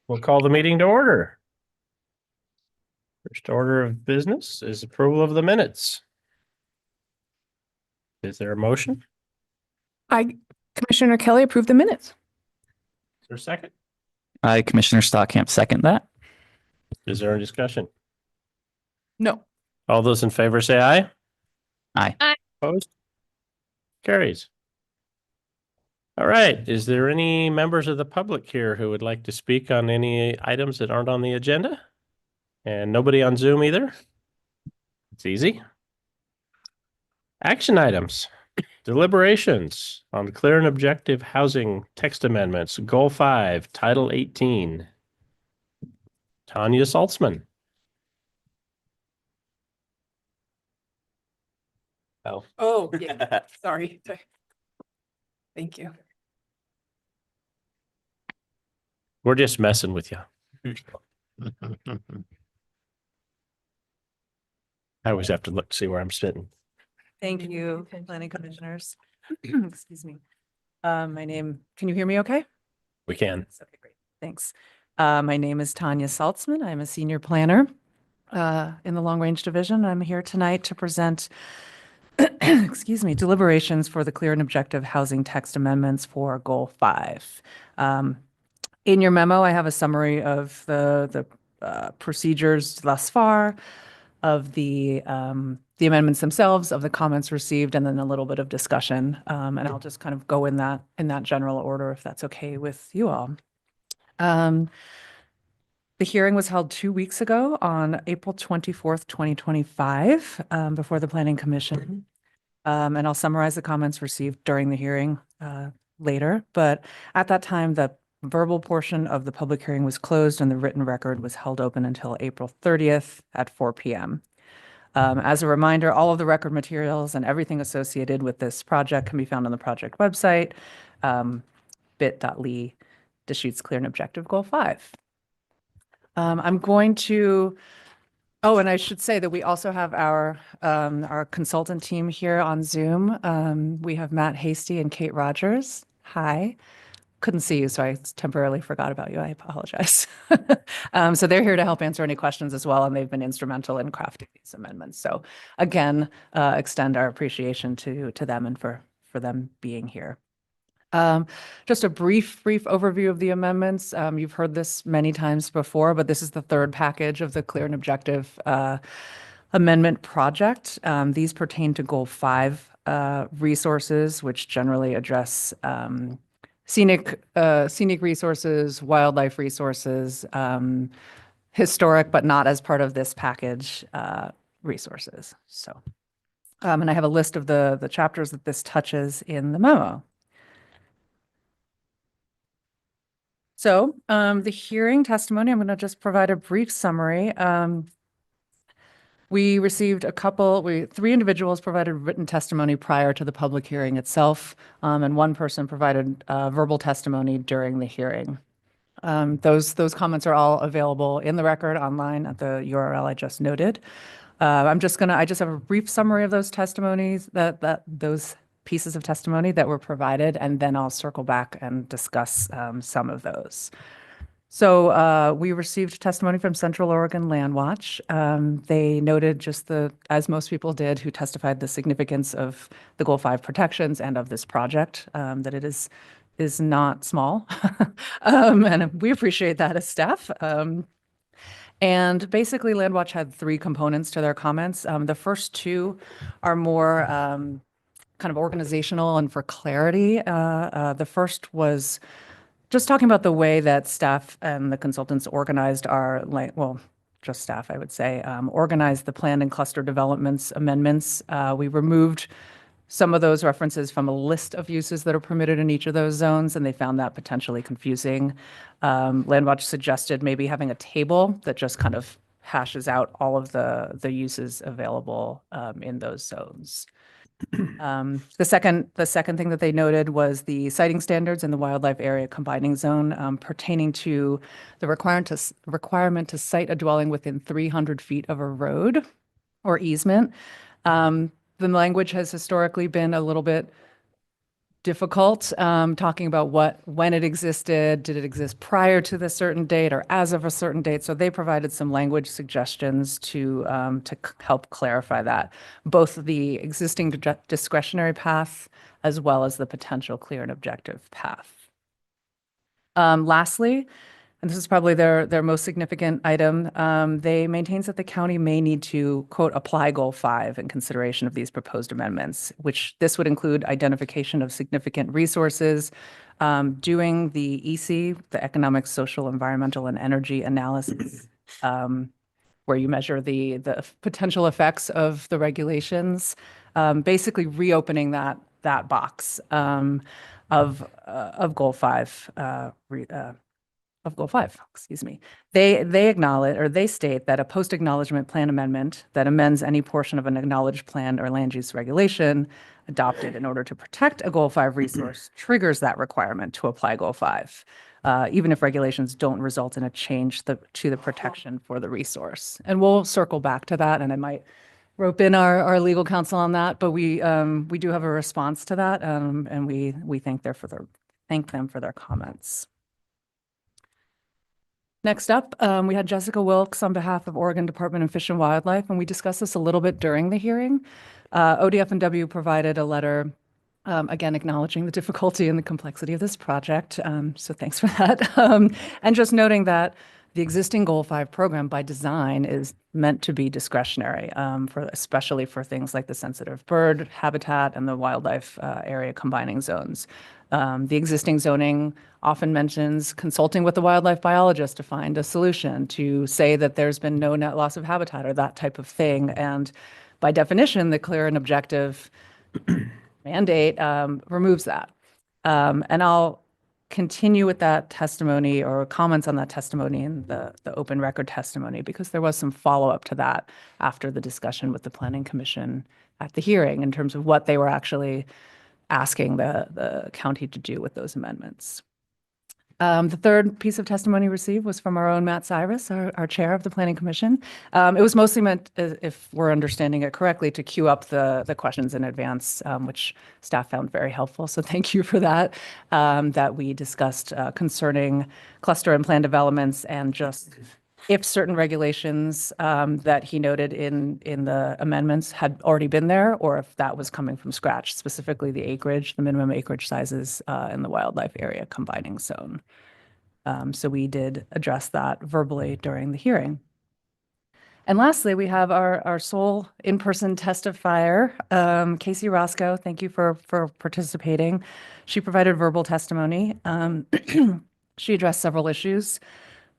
We'll call the meeting to order. First order of business is approval of the minutes. Is there a motion? Commissioner Kelly, approve the minutes. Is there a second? I, Commissioner Stockamp, second that. Is there a discussion? No. All those in favor say aye. Aye. Opposed? Carries. All right. Is there any members of the public here who would like to speak on any items that aren't on the agenda? And nobody on Zoom either? It's easy. Action items. Deliberations on clear and objective housing text amendments, Goal 5, Title 18. Tanya Saltzman. Oh, yeah. Sorry. Thank you. We're just messing with you. I always have to look to see where I'm sitting. Thank you, planning commissioners. Excuse me. Can you hear me okay? We can. Okay, great. Thanks. My name is Tanya Saltzman. I'm a senior planner in the Long Range Division. I'm here tonight to present, excuse me, deliberations for the clear and objective housing text amendments for Goal 5. In your memo, I have a summary of the procedures thus far, of the amendments themselves, of the comments received, and then a little bit of discussion. And I'll just kind of go in that general order, if that's okay with you all. The hearing was held 2 weeks ago on April 24th, 2025, before the Planning Commission. And I'll summarize the comments received during the hearing later. But at that time, the verbal portion of the public hearing was closed and the written record was held open until April 30th at 4 p.m. As a reminder, all of the record materials and everything associated with this project can be found on the project website, bit.ly/Deschutes Clear and Objective Goal 5. I'm going to, and I should say that we also have our consultant team here on Zoom. We have Matt Hasty and Kate Rogers. Hi. Couldn't see you, so I temporarily forgot about you. I apologize. So they're here to help answer any questions as well, and they've been instrumental in crafting these amendments. So again, extend our appreciation to them and for them being here. Just a brief overview of the amendments. You've heard this many times before, but this is the third package of the Clear and Objective amendment project. These pertain to Goal 5 resources, which generally address scenic resources, wildlife resources, historic, but not as part of this package, resources. So, and I have a list of the chapters that this touches in the memo. So, the hearing testimony, I'm going to just provide a brief summary. We received three individuals provided written testimony prior to the public hearing itself, and one person provided verbal testimony during the hearing. Those comments are all available in the record online at the URL I just noted. I just have a brief summary of those testimonies, those pieces of testimony that were provided, and then I'll circle back and discuss some of those. So we received testimony from Central Oregon Land Watch. They noted as most people did who testified, the significance of the Goal 5 protections and of this project, that it is not small. And we appreciate that as staff. And basically, Land Watch had three components to their comments. The first two are more kind of organizational and for clarity. The first was just talking about the way that staff and the consultants organized just staff, I would say, organized the planned and cluster developments amendments. We removed some of those references from a list of uses that are permitted in each of those zones, and they found that potentially confusing. Land Watch suggested maybe having a table that just kind of hashes out all of the uses available in those zones. The second thing that they noted was the siting standards in the wildlife area combining zone, pertaining to the requirement to site a dwelling within 300 feet of a road or easement. The language has historically been a little bit difficult, talking about when it existed, did it exist prior to the certain date or as of a certain date? So they provided some language suggestions to help clarify that, both the existing discretionary path as well as the potential clear and objective path. Lastly, and this is probably their most significant item, they maintains that the county may need to, quote, apply Goal 5 in consideration of these proposed amendments, which this would include identification of significant resources, doing the EC, the Economic, Social, Environmental, and Energy Analysis, where you measure the potential effects of the regulations, basically reopening that box of Goal 5, of Goal 5, excuse me. They acknowledge, or they state that a post-acknowledgement plan amendment that amends any portion of an acknowledged plan or land use regulation adopted in order to protect a Goal 5 resource triggers that requirement to apply Goal 5, even if regulations don't result in a change to the protection for the resource. And we'll circle back to that, and I might rope in our legal counsel on that, but we do have a response to that, and we thank them for their comments. Next up, we had Jessica Wilkes on behalf of Oregon Department of Fish and Wildlife, and we discussed this a little bit during the hearing. ODF&W provided a letter, again, acknowledging the difficulty and the complexity of this project. So thanks for that. And just noting that the existing Goal 5 program by design is meant to be discretionary, especially for things like the sensitive bird habitat and the wildlife area combining zones. The existing zoning often mentions consulting with the wildlife biologist to find a solution, to say that there's been no net loss of habitat or that type of thing. And by definition, the clear and objective mandate removes that. And I'll continue with that testimony or comments on that testimony in the open record testimony, because there was some follow-up to that after the discussion with the Planning Commission at the hearing in terms of what they were actually asking the county to do with those amendments. The third piece of testimony received was from our own Matt Cyrus, our chair of the Planning Commission. It was mostly meant, if we're understanding it correctly, to queue up the questions in advance, which staff found very helpful. So thank you for that, that we discussed concerning cluster and plan developments, and just if certain regulations that he noted in the amendments had already been there, or if that was coming from scratch, specifically the acreage, the minimum acreage sizes in the wildlife area combining zone. So we did address that verbally during the hearing. And lastly, we have our sole in-person testifier, Casey Roscoe. Thank you for participating. She provided verbal testimony. She addressed several issues.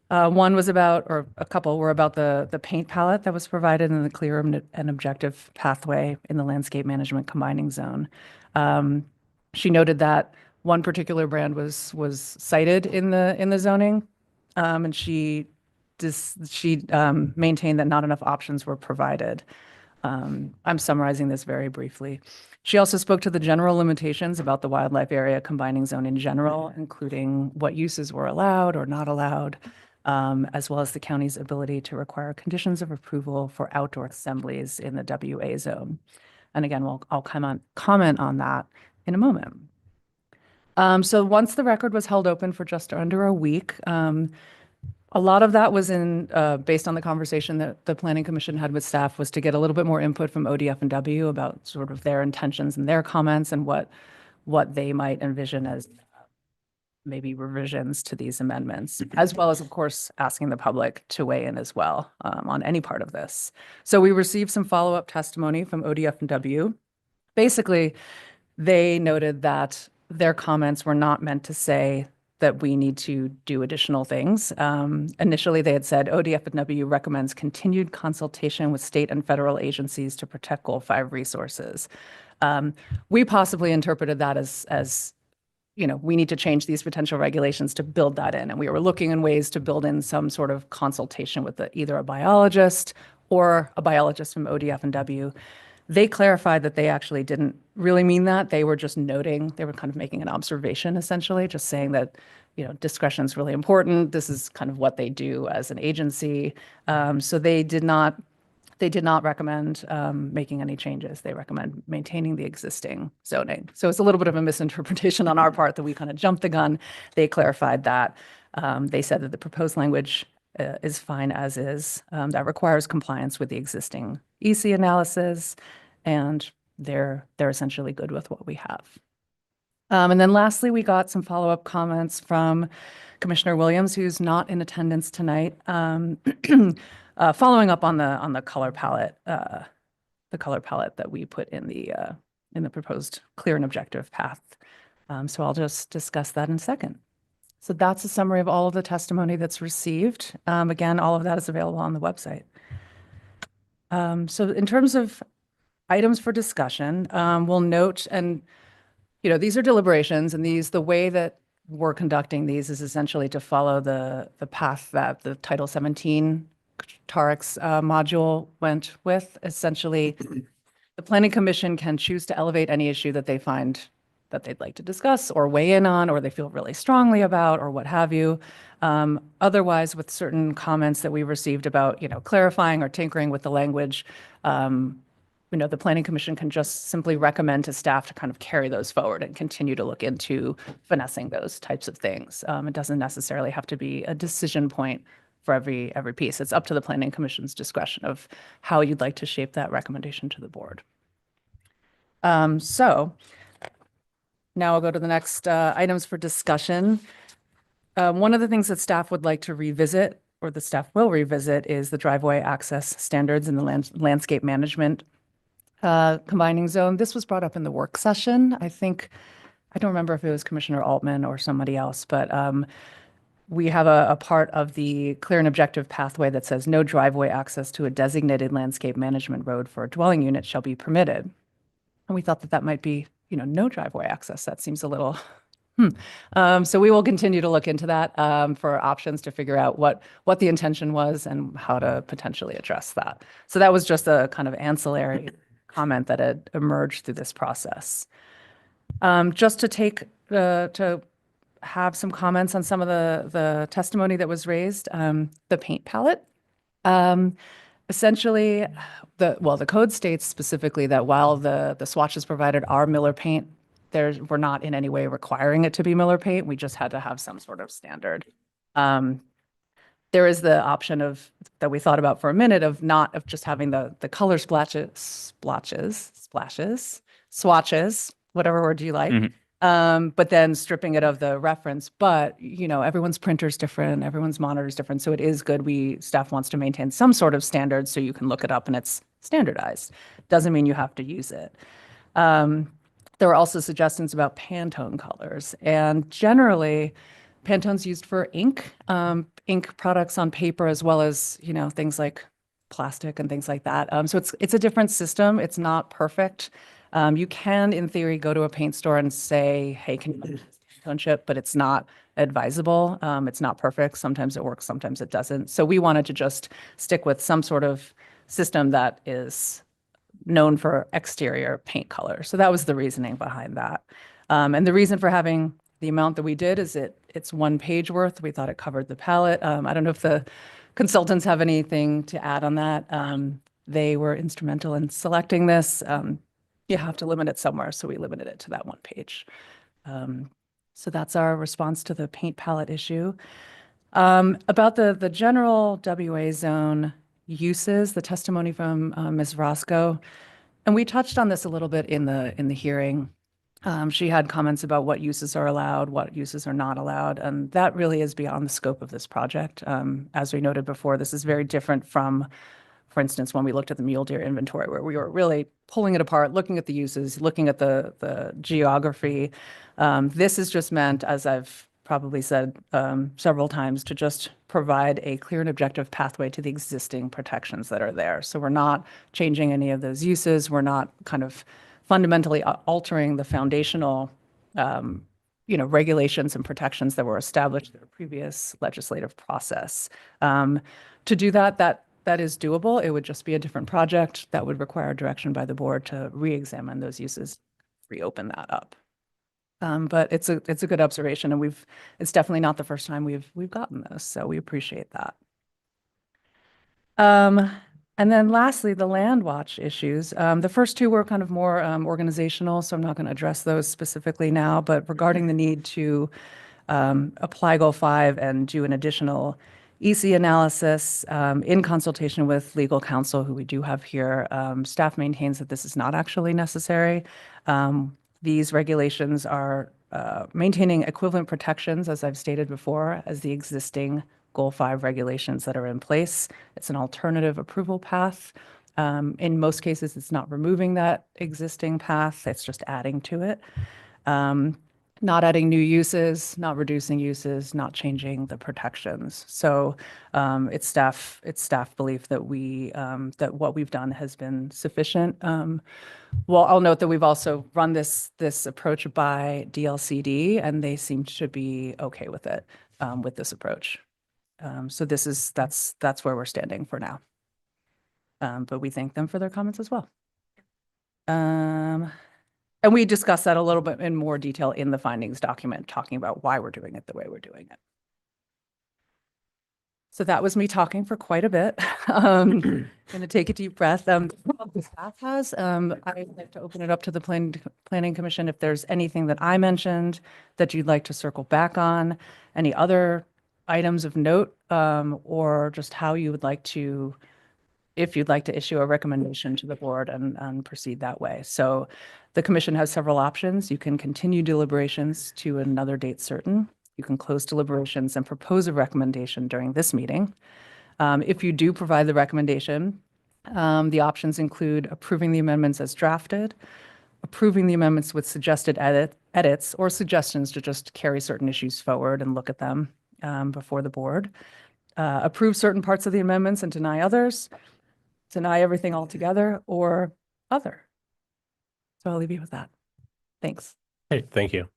One was about, or a couple were about the paint palette that was provided in the clear and objective pathway in the landscape management combining zone. She noted that one particular brand was cited in the zoning, and she maintained that not enough options were provided. I'm summarizing this very briefly. She also spoke to the general limitations about the wildlife area combining zone in general, including what uses were allowed or not allowed, as well as the county's ability to require conditions of approval for outdoor assemblies in the WA zone. And again, I'll comment on that in a moment. So once the record was held open for just under a week, a lot of that was based on the conversation that the Planning Commission had with staff, was to get a little bit more input from ODF&W about sort of their intentions and their comments, and what they might envision as maybe revisions to these amendments, as well as, of course, asking the public to weigh in as well on any part of this. So we received some follow-up testimony from ODF&W. Basically, they noted that their comments were not meant to say that we need to do additional things. Initially, they had said ODF&W recommends continued consultation with state and federal agencies to protect Goal 5 resources. We possibly interpreted that as we need to change these potential regulations to build that in. And we were looking in ways to build in some sort of consultation with either a biologist or a biologist from ODF&W. They clarified that they actually didn't really mean that. They were just noting, they were kind of making an observation, essentially, just saying that, discretion is really important. This is kind of what they do as an agency. So they did not They did not recommend making any changes. They recommend maintaining the existing zoning. So it's a little bit of a misinterpretation on our part that we kind of jumped the gun. They clarified that. They said that the proposed language is fine as is. That requires compliance with the existing EC analysis, and they're essentially good with what we have. And then lastly, we got some follow-up comments from Commissioner Williams, who's not in attendance tonight. Following up on the color palette, that we put in the proposed clear and objective path. So I'll just discuss that in a second. So that's a summary of all of the testimony that's received. Again, all of that is available on the website. So in terms of items for discussion, we'll note, and these are deliberations, and the way that we're conducting these is essentially to follow the path that the Title 17 TARX module went with. Essentially, the Planning Commission can choose to elevate any issue that they find that they'd like to discuss or weigh in on, or they feel really strongly about, or what have you. Otherwise, with certain comments that we received about, clarifying or tinkering with the language, the Planning Commission can just simply recommend to staff to kind of carry those forward and continue to look into finessing those types of things. It doesn't necessarily have to be a decision point for every piece. It's up to the Planning Commission's discretion of how you'd like to shape that recommendation to the board. So now I'll go to the next items for discussion. One of the things that staff would like to revisit, or the staff will revisit, is the driveway access standards in the landscape management combining zone. This was brought up in the work session. I don't remember if it was Commissioner Altman or somebody else, but we have a part of the clear and objective pathway that says no driveway access to a designated landscape management road for a dwelling unit shall be permitted. And we thought that might be, no driveway access. That seems a little, So we will continue to look into that for options to figure out what the intention was and how to potentially address that. So that was just a kind of ancillary comment that had emerged through this process. Just to have some comments on some of the testimony that was raised, the paint palette. Essentially, the code states specifically that while the swatches provided are Miller paint, we're not in any way requiring it to be Miller paint. We just had to have some sort of standard. There is the option that we thought about for a minute of just having the color swatches, whatever word you like. But then stripping it of the reference. But, everyone's printer's different, everyone's monitor's different. So it is good. Staff wants to maintain some sort of standard so you can look it up and it's standardized. Doesn't mean you have to use it. There were also suggestions about Pantone colors. And generally, Pantone's used for ink products on paper, as well as, things like plastic and things like that. So it's a different system. It's not perfect. You can, in theory, go to a paint store and say, hey, can you use Pantone chip? But it's not advisable. It's not perfect. Sometimes it works, sometimes it doesn't. So we wanted to just stick with some sort of system that is known for exterior paint color. So that was the reasoning behind that. And the reason for having the amount that we did is it's 1 page worth. We thought it covered the palette. I don't know if the consultants have anything to add on that. They were instrumental in selecting this. You have to limit it somewhere, so we limited it to that 1 page. So that's our response to the paint palette issue. About the general WA zone uses, the testimony from Ms. Roscoe, and we touched on this a little bit in the hearing. She had comments about what uses are allowed, what uses are not allowed, and that really is beyond the scope of this project. As we noted before, this is very different from, for instance, when we looked at the mule deer inventory, where we were really pulling it apart, looking at the uses, looking at the geography. This is just meant, as I've probably said several times, to just provide a clear and objective pathway to the existing protections that are there. So we're not changing any of those uses. We're not kind of fundamentally altering the foundational, regulations and protections that were established in the previous legislative process. To do that is doable. It would just be a different project that would require direction by the board to re-examine those uses, reopen that up. But it's a good observation, and it's definitely not the first time we've gotten those, so we appreciate that. And then lastly, the land watch issues. The first two were kind of more organizational, so I'm not going to address those specifically now. But regarding the need to apply Goal 5 and do an additional EC analysis in consultation with legal counsel, who we do have here, staff maintains that this is not actually necessary. These regulations are maintaining equivalent protections, as I've stated before, as the existing Goal 5 regulations that are in place. It's an alternative approval path. In most cases, it's not removing that existing path, it's just adding to it. Not adding new uses, not reducing uses, not changing the protections. So it's staff belief that that what we've done has been sufficient. Well, I'll note that we've also run this approach by DLCD, and they seem to be okay with it, with this approach. So that's where we're standing for now. But we thank them for their comments as well. And we discussed that a little bit in more detail in the findings document, talking about why we're doing it the way we're doing it. So that was me talking for quite a bit. Going to take a deep breath. The staff has, I'd like to open it up to the Planning Commission if there's anything that I mentioned that you'd like to circle back on, any other items of note, or just how you would like to, if you'd like to issue a recommendation to the board and proceed that way. So the commission has several options. You can continue deliberations to another date certain. You can close deliberations and propose a recommendation during this meeting. If you do provide the recommendation, the options include approving the amendments as drafted, approving the amendments with suggested edits or suggestions to just carry certain issues forward and look at them before the board, approve certain parts of the amendments and deny others, deny everything altogether, or other. So I'll leave you with that. Thanks. Hey, thank you.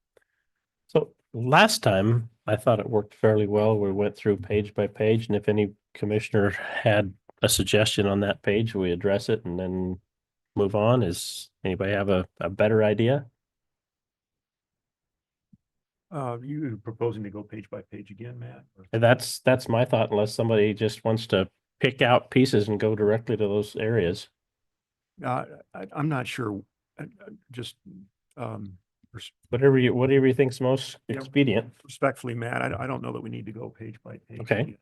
So last time, I thought it worked fairly well. We went through page by page, and if any commissioner had a suggestion on that page, we address it and then move on. Is anybody have a better idea? You proposing to go page by page again, Matt? Or- And that's my thought, unless somebody just wants to pick out pieces and go directly to those areas. I'm not sure, just, Whatever you think's most Yeah. expedient. respectfully, Matt, I don't know that we need to go page by page. Okay. again,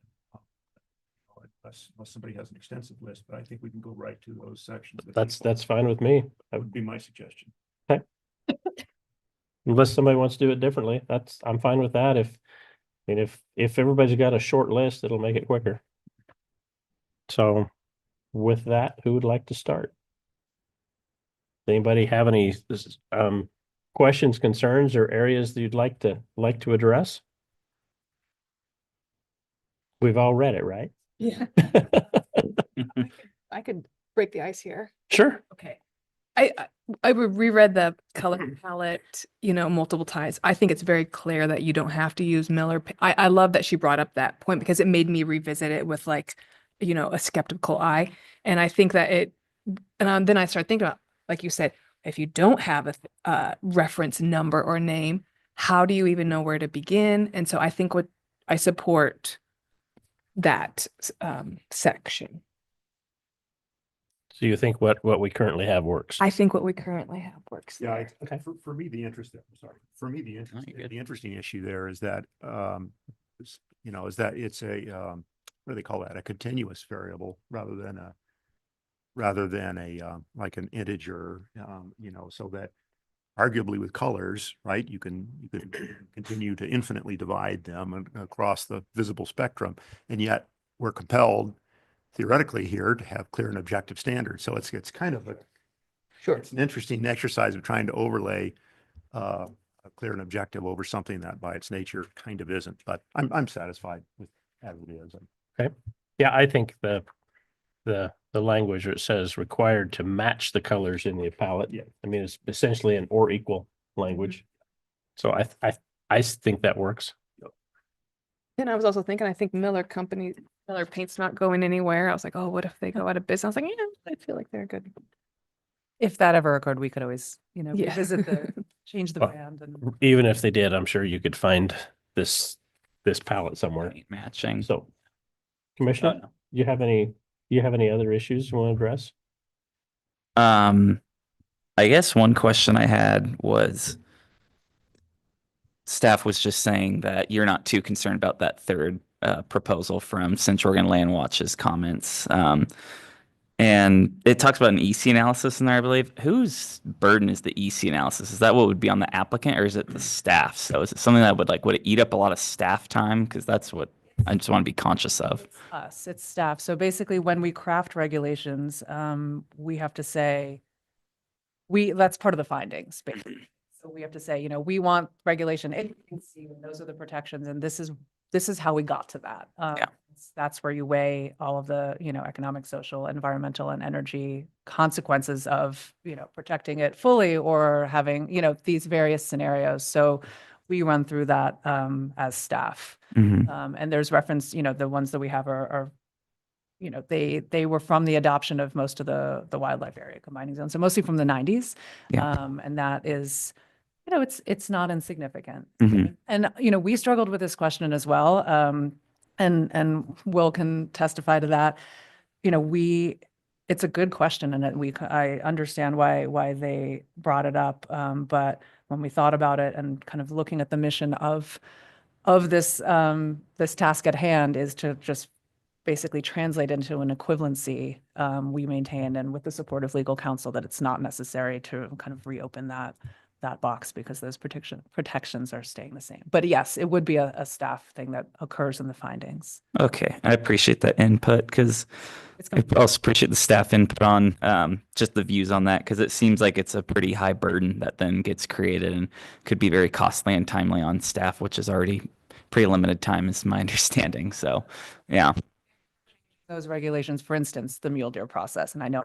Unless somebody has an extensive list, but I think we can go right to those sections. That's fine with me. That would be my suggestion. Unless somebody wants to do it differently, I'm fine with that. If everybody's got a short list, it'll make it quicker. So with that, who would like to start? Anybody have any questions, concerns, or areas that you'd like to address? We've all read it, right? Yeah. I could break the ice here. Sure. Okay. I reread the color palette, multiple times. I think it's very clear that you don't have to use Miller. I love that she brought up that point because it made me revisit it with a skeptical eye. And I think that then I started thinking about, like you said, if you don't have a reference number or name, how do you even know where to begin? And so I think I support that section. So you think what we currently have works? I think what we currently have works. Yeah, Okay. for me, the interesting issue there is that, is that it's a, what do they call that? A continuous variable rather than a like an integer, so that arguably with colors, right, you can continue to infinitely divide them across the visible spectrum, and yet we're compelled theoretically here to have clear and objective standards. So it's kind of it's an interesting exercise of trying to overlay a clear and objective over something that by its nature kind of isn't, but I'm satisfied with as it is. Okay. Yeah, I think the language where it says required to match the colors in the palette. Yeah. I mean, it's essentially an or equal language. So I think that works. And I was also thinking, I think Miller Paint's not going anywhere. I was like, oh, what if they go out of business? I was like, yeah, I feel like they're good. If that ever occurred, we could always, Yeah. revisit change the Well, brand and. Even if they did, I'm sure you could find this palette somewhere. Matching. So, Commissioner, you have any Do you have any other issues you want to address? I guess one question I had was staff was just saying that you're not too concerned about that third proposal from Central Oregon Land Watch's comments. And it talks about an EC analysis in there, I believe. Whose burden is the EC analysis? Is that what would be on the applicant or is it the staff? So is it something that would it eat up a lot of staff time? Because that's what I just want to be conscious of. Us, it's staff. So basically, when we craft regulations, we have to say, that's part of the findings, basically. So we have to say, we want regulation A, B, C, and those are the protections, and this is how we got to that. Yeah. That's where you weigh all of the, economic, social, environmental, and energy consequences of, protecting it fully or having, these various scenarios. So we run through that as staff. Mhm. And there's reference, the ones that we have are they were from the adoption of most of the wildlife area combining zones, so mostly from the 90s. Yeah. And that is, it's not insignificant. Mhm. And, we struggled with this question as well. And Will can testify to that. It's a good question and I understand why they brought it up. But when we thought about it and kind of looking at the mission of this, this task at hand is to just basically translate into an equivalency, we maintain, and with the support of legal counsel, that it's not necessary to kind of reopen that box because those protections are staying the same. But yes, it would be a staff thing that occurs in the findings. Okay, I appreciate that input because I also appreciate the staff input on just the views on that because it seems like it's a pretty high burden that then gets created and could be very costly and timely on staff, which is already pretty limited time is my understanding. So, yeah. Those regulations, for instance, the mule deer process, and I know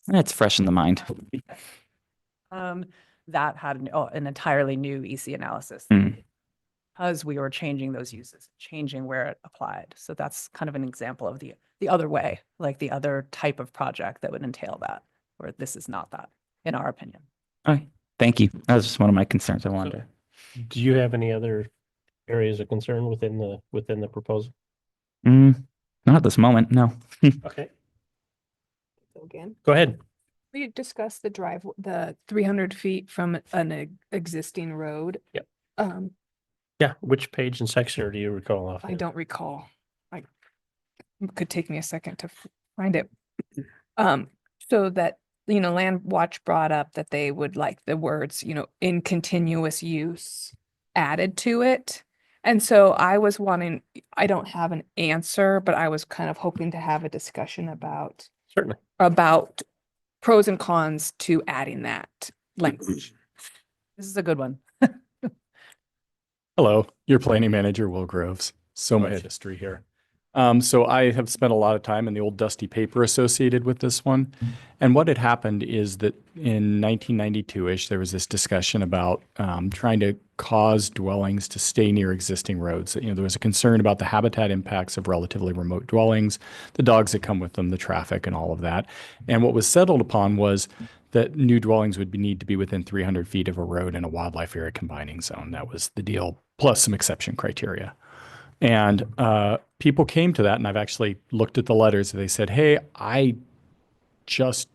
It's fresh in the mind. that had an entirely new EC analysis Mm. because we were changing those uses, changing where it applied. So that's kind of an example of the other way, like the other type of project that would entail that, where this is not that, in our opinion. Okay, thank you. That was just one of my concerns I wanted to. Do you have any other areas of concern within the proposal? Not at this moment, no. Okay, Again, go ahead. we discussed the 300 feet from an existing road. Yep. Um, Yeah, which page and section or do you recall off? I don't recall. It could take me a second to find it. So that, Land Watch brought up that they would like the words, in continuous use added to it. And so I was wanting, I don't have an answer, but I was kind of hoping to have a discussion about Certainly. pros and cons to adding that language. This is a good one. Hello, your planning manager, Will Groves. So much Right. history here. So I have spent a lot of time in the old dusty paper associated with this one. And what had happened is that in 1992-ish, there was this discussion about trying to cause dwellings to stay near existing roads. There was a concern about the habitat impacts of relatively remote dwellings, the dogs that come with them, the traffic and all of that. And what was settled upon was that new dwellings would need to be within 300 feet of a road in a wildlife area combining zone. That was the deal, plus some exception criteria. And people came to that, and I've actually looked at the letters. They said, hey, I just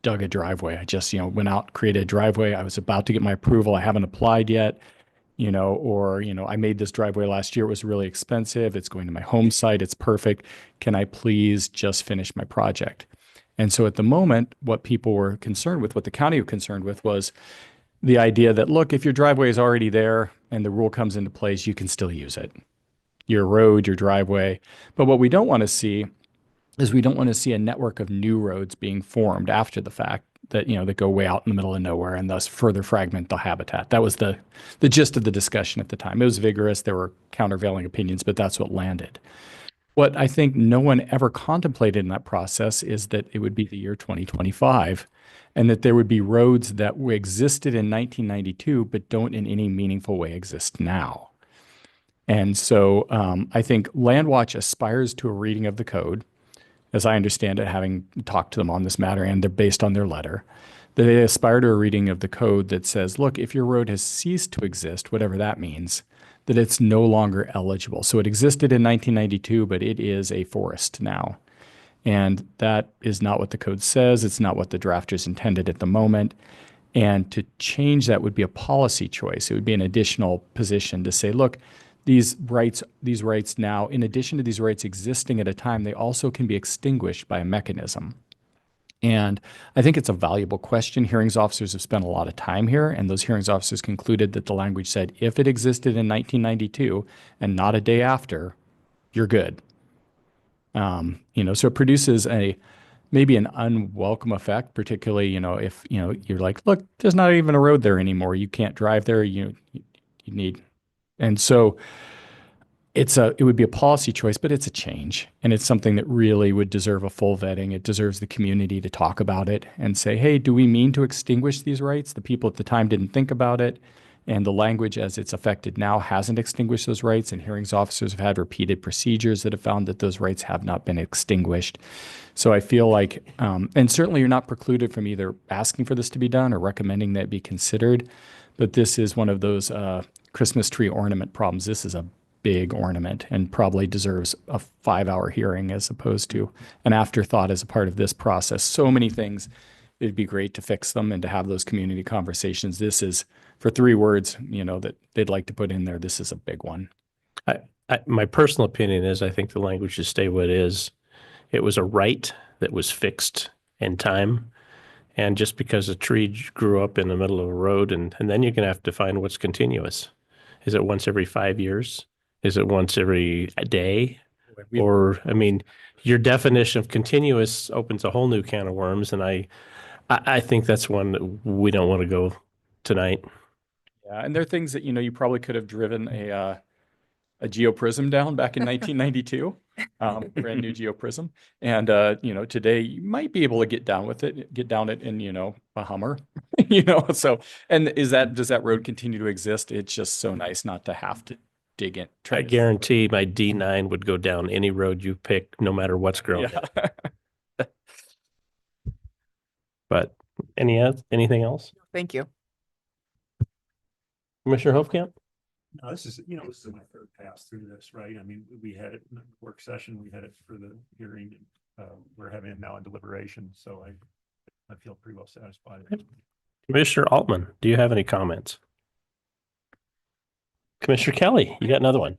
dug a driveway. I just, went out, created a driveway. I was about to get my approval. I haven't applied yet, or, I made this driveway last year. It was really expensive. It's going to my home site. It's perfect. Can I please just finish my project? And so at the moment, what people were concerned with, what the county was concerned with was the idea that, look, if your driveway is already there and the rule comes into place, you can still use it. Your road, your driveway. But what we don't want to see is we don't want to see a network of new roads being formed after the fact that, that go way out in the middle of nowhere and thus further fragment the habitat. That was the gist of the discussion at the time. It was vigorous. There were countervailing opinions, but that's what landed. What I think no one ever contemplated in that process is that it would be the year 2025 and that there would be roads that existed in 1992 but don't in any meaningful way exist now. And so I think Landwatch aspires to a reading of the code, as I understand it, having talked to them on this matter, and they're based on their letter. They aspire to a reading of the code that says, look, if your road has ceased to exist, whatever that means, that it's no longer eligible. So it existed in 1992, but it is a forest now. And that is not what the code says. It's not what the drafters intended at the moment. And to change that would be a policy choice. It would be an additional position to say, look, these rights now, in addition to these rights existing at a time, they also can be extinguished by a mechanism. And I think it's a valuable question. Hearings officers have spent a lot of time here, and those hearings officers concluded that the language said, if it existed in 1992 and not a day after, you're good. So it produces maybe an unwelcome effect, particularly, if, you're like, look, there's not even a road there anymore. You can't drive there. You need, and so it would be a policy choice, but it's a change, and it's something that really would deserve a full vetting. It deserves the community to talk about it and say, hey, do we mean to extinguish these rights? The people at the time didn't think about it, and the language as it's affected now hasn't extinguished those rights, and hearings officers have had repeated procedures that have found that those rights have not been extinguished. So I feel like, and certainly you're not precluded from either asking for this to be done or recommending that it be considered, but this is one of those Christmas tree ornament problems. This is a big ornament and probably deserves a 5-hour hearing as opposed to an afterthought as a part of this process. So many things, it'd be great to fix them and to have those community conversations. This is, for 3 words, that they'd like to put in there, this is a big one. My personal opinion is I think the language should stay what it is. It was a right that was fixed in time. And just because a tree grew up in the middle of a road, and then you're going to have to find what's continuous. Is it once every 5 years? Is it once every day? Or, I mean, your definition of continuous opens a whole new can of worms. And I think that's one that we don't want to go tonight. Yeah, and there are things that, you probably could have driven a GeoPrism down back in 1992, brand new GeoPrism. And, today you might be able to get down it in, a Hummer, so, and does that road continue to exist? It's just so nice not to have to dig in. I guarantee my D9 would go down any road you pick, no matter what's growing. Yeah. But anything else? Thank you. Commissioner Hofkamp? No, this is my third pass through this, right? I mean, we had it in the work session, we had it for the hearing, we're having it now in deliberation, so I feel pretty well satisfied. Commissioner Altman, do you have any comments? Commissioner Kelly, you got another one.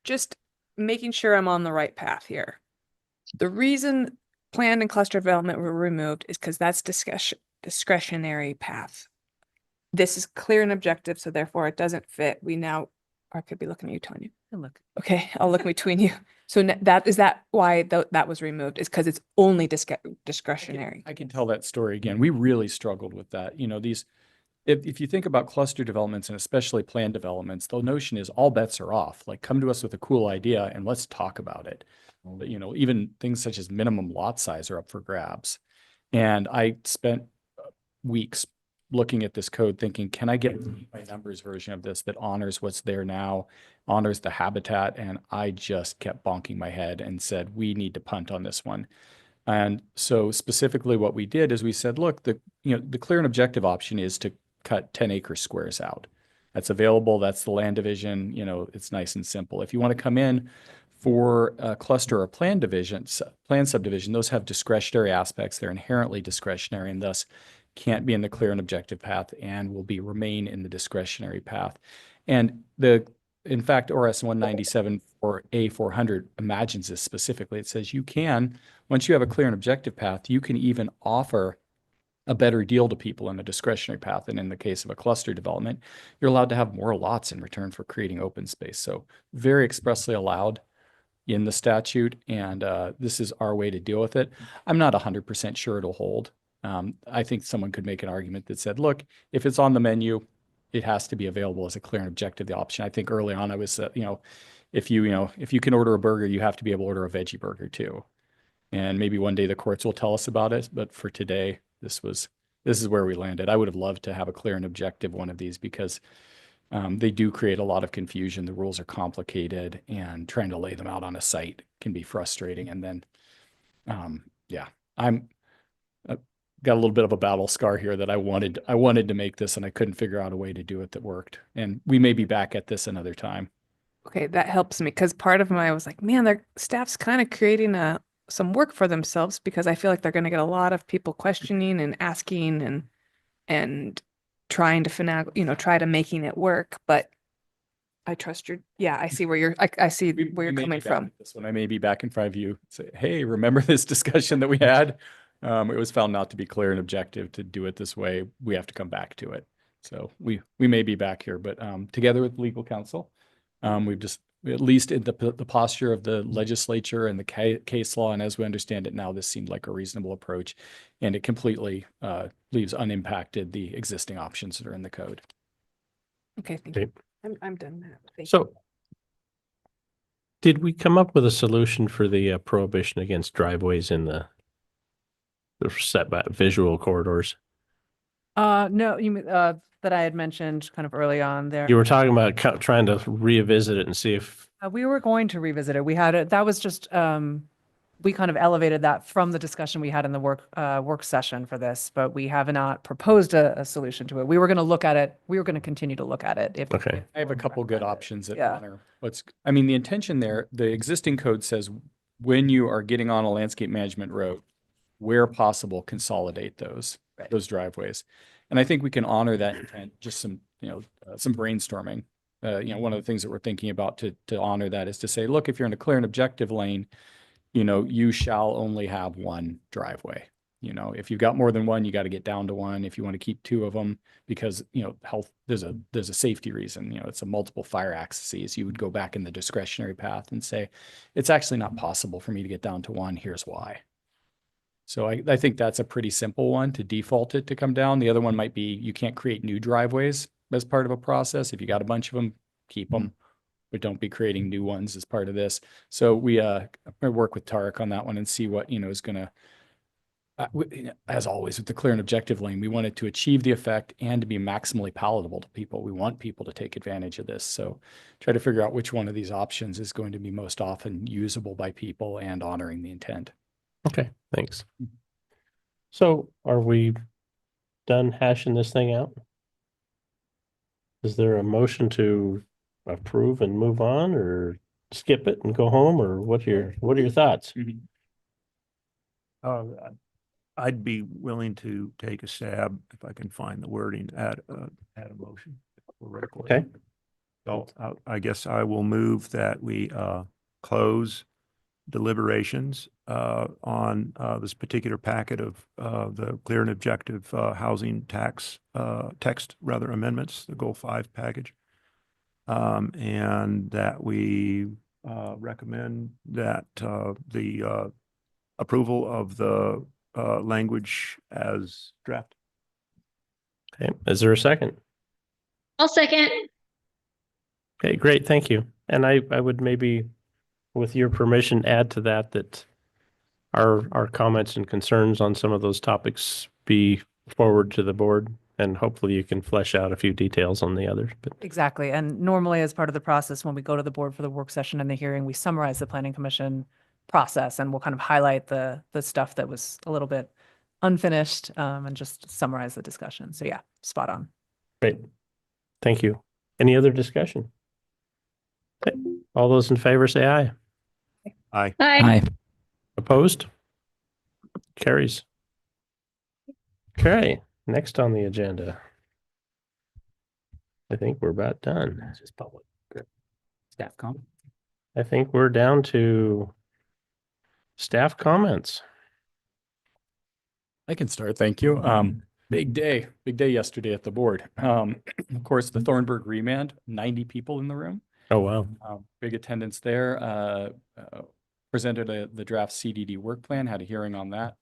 Just making sure I'm on the right path here. The reason planned and cluster development were removed is because that's discretionary path. This is clear and objective, so therefore it doesn't fit. I could be looking at you, Tanya. Look, Okay, I'll look between you. So is that why that was removed? Is because it's only discretionary. I can tell that story again. We really struggled with that. If you think about cluster developments and especially planned developments, the notion is all bets are off. Like, come to us with a cool idea and let's talk about it. But, even things such as minimum lot size are up for grabs. And I spent weeks looking at this code thinking, can I get my numbers version of this that honors what's there now, honors the habitat? And I just kept bonking my head and said, we need to punt on this one. And so specifically what we did is we said, look, the clear and objective option is to cut 10-acre squares out. That's available. That's the land division. It's nice and simple. If you want to come in for a cluster or plan subdivision, those have discretionary aspects. They're inherently discretionary and thus can't be in the clear and objective path and will remain in the discretionary path. And in fact, ORS 197 or A400 imagines this specifically. It says once you have a clear and objective path, you can even offer a better deal to people in a discretionary path. And in the case of a cluster development, you're allowed to have more lots in return for creating open space. So very expressly allowed in the statute. And this is our way to deal with it. I'm not 100% sure it'll hold. I think someone could make an argument that said, look, if it's on the menu, it has to be available as a clear and objective option. I think early on I was, if you can order a burger, you have to be able to order a veggie burger too. And maybe one day the courts will tell us about it. But for today, this is where we landed. I would have loved to have a clear and objective one of these because they do create a lot of confusion. The rules are complicated and trying to lay them out on a site can be frustrating. And then, I'm got a little bit of a battle scar here that I wanted to make this and I couldn't figure out a way to do it that worked. And we may be back at this another time. Okay, that helps me because part of I was like, man, their staff's kind of creating a some work for themselves because I feel like they're going to get a lot of people questioning and asking and trying to finagle, try to making it work. But I trust I see where I see where you're may be coming back from. at This one, I may be back in front of you, say, hey, remember this discussion that we had? It was found not to be clear and objective to do it this way. We have to come back to it. So we may be back here, but together with legal counsel, we've just, at least in the posture of the legislature and the case law, and as we understand it now, this seemed like a reasonable approach, and it completely leaves unimpacted the existing options that are in the code. Okay, thank Okay. you. I'm done now. Thank you. So did we come up with a solution for the prohibition against driveways in the setback visual corridors? No, you mean, that I had mentioned kind of early on there. You were talking about trying to revisit it and see if, We were going to revisit it. We had it, that was just, we kind of elevated that from the discussion we had in the work session for this, but we have not proposed a solution to it. We were going to look at it. We were going to continue to look at it. If okay, I have a couple good options that Yeah. honor I mean, the intention there, the existing code says when you are getting on a landscape management road, where possible, consolidate those driveways. And I think we can honor that intent, just some brainstorming. One of the things that we're thinking about to honor that is to say, look, if you're in a clear and objective lane, you shall only have one driveway. If you've got more than one, you got to get down to one. If you want to keep two of them, because, health, there's a safety reason, it's a multiple fire axes. You would go back in the discretionary path and say, it's actually not possible for me to get down to one. Here's why. So I think that's a pretty simple one to default it to come down. The other one might be you can't create new driveways as part of a process. If you got a bunch of them, keep them, but don't be creating new ones as part of this. So we work with Tarek on that one and see what, is going to, as always with the clear and objective lane, we want it to achieve the effect and to be maximally palatable to people. We want people to take advantage of this. So try to figure out which one of these options is going to be most often usable by people and honoring the intent. okay, thanks. So are we done hashing this thing out? Is there a motion to approve and move on, or skip it and go home, or what are your thoughts? I'd be willing to take a stab if I can find the wording at a motion. If we're ready for it. Okay. So I guess I will move that we close deliberations on this particular packet of the clear and objective housing tax text amendments, the Goal 5 package. And that we recommend that the approval of the language as draft. Okay, is there a second? I'll second. Okay, great, thank you. And I would maybe, with your permission, add to that our comments and concerns on some of those topics be forward to the board, and hopefully you can flesh out a few details on the others. But Exactly. And normally as part of the process, when we go to the board for the work session and the hearing, we summarize the planning commission process and we'll kind of highlight the stuff that was a little bit unfinished and just summarize the discussion. So yeah, spot on. great, thank you. Any other discussion? Okay. All those in favor say aye. Aye. Aye. Opposed? Carries. Okay, next on the agenda. I think we're about done. Just public staff comment. I think we're down to staff comments. I can start. Thank you. Big day yesterday at the board. Of course, the Thornburg remand, 90 people in the room. Oh, wow. Big attendance there. Presented the draft CDD work plan, had a hearing on that.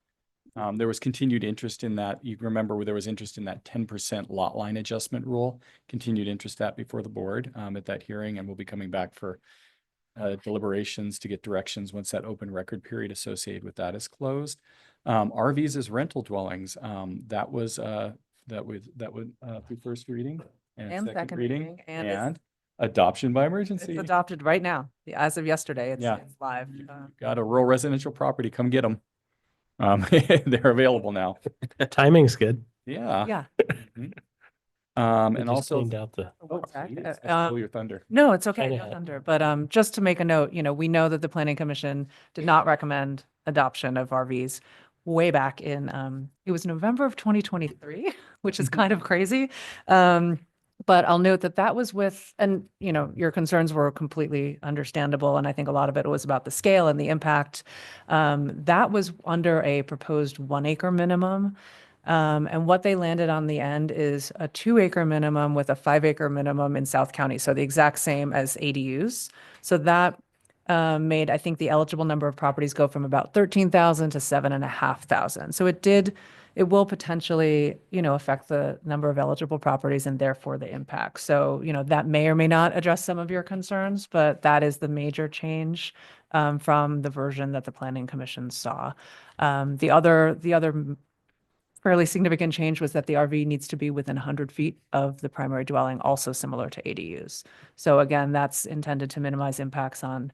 There was continued interest in that. You remember there was interest in that 10% lot line adjustment rule, continued interest that before the board at that hearing, and we'll be coming back for deliberations to get directions once that open record period associated with that is closed. RVs as rental dwellings, that was through first reading and second reading and it's adoption by emergency. It's adopted right now. As of yesterday, it's live. Got a rural residential property, come get them. They're available now. Timing's good. Yeah. Yeah. Mhm. We And just also, cleaned out the, please, I stole your thunder. No, it's okay. Kinda No happened. thunder. But just to make a note, we know that the planning commission did not recommend adoption of RVs way back in, it was November of 2023, which is kind of crazy. But I'll note that that was with, and you know, your concerns were completely understandable. And I think a lot of it was about the scale and the impact. That was under a proposed 1 acre minimum. And what they landed on the end is a 2 acre minimum with a 5 acre minimum in South County. So the exact same as ADUs. So that made, I think, the eligible number of properties go from about 13,000 to 7,500. So it will potentially, you know, affect the number of eligible properties and therefore the impact. So, you know, that may or may not address some of your concerns, but that is the major change from the version that the Planning Commission saw. The other fairly significant change was that the RV needs to be within 100 feet of the primary dwelling, also similar to ADUs. So again, that's intended to minimize impacts on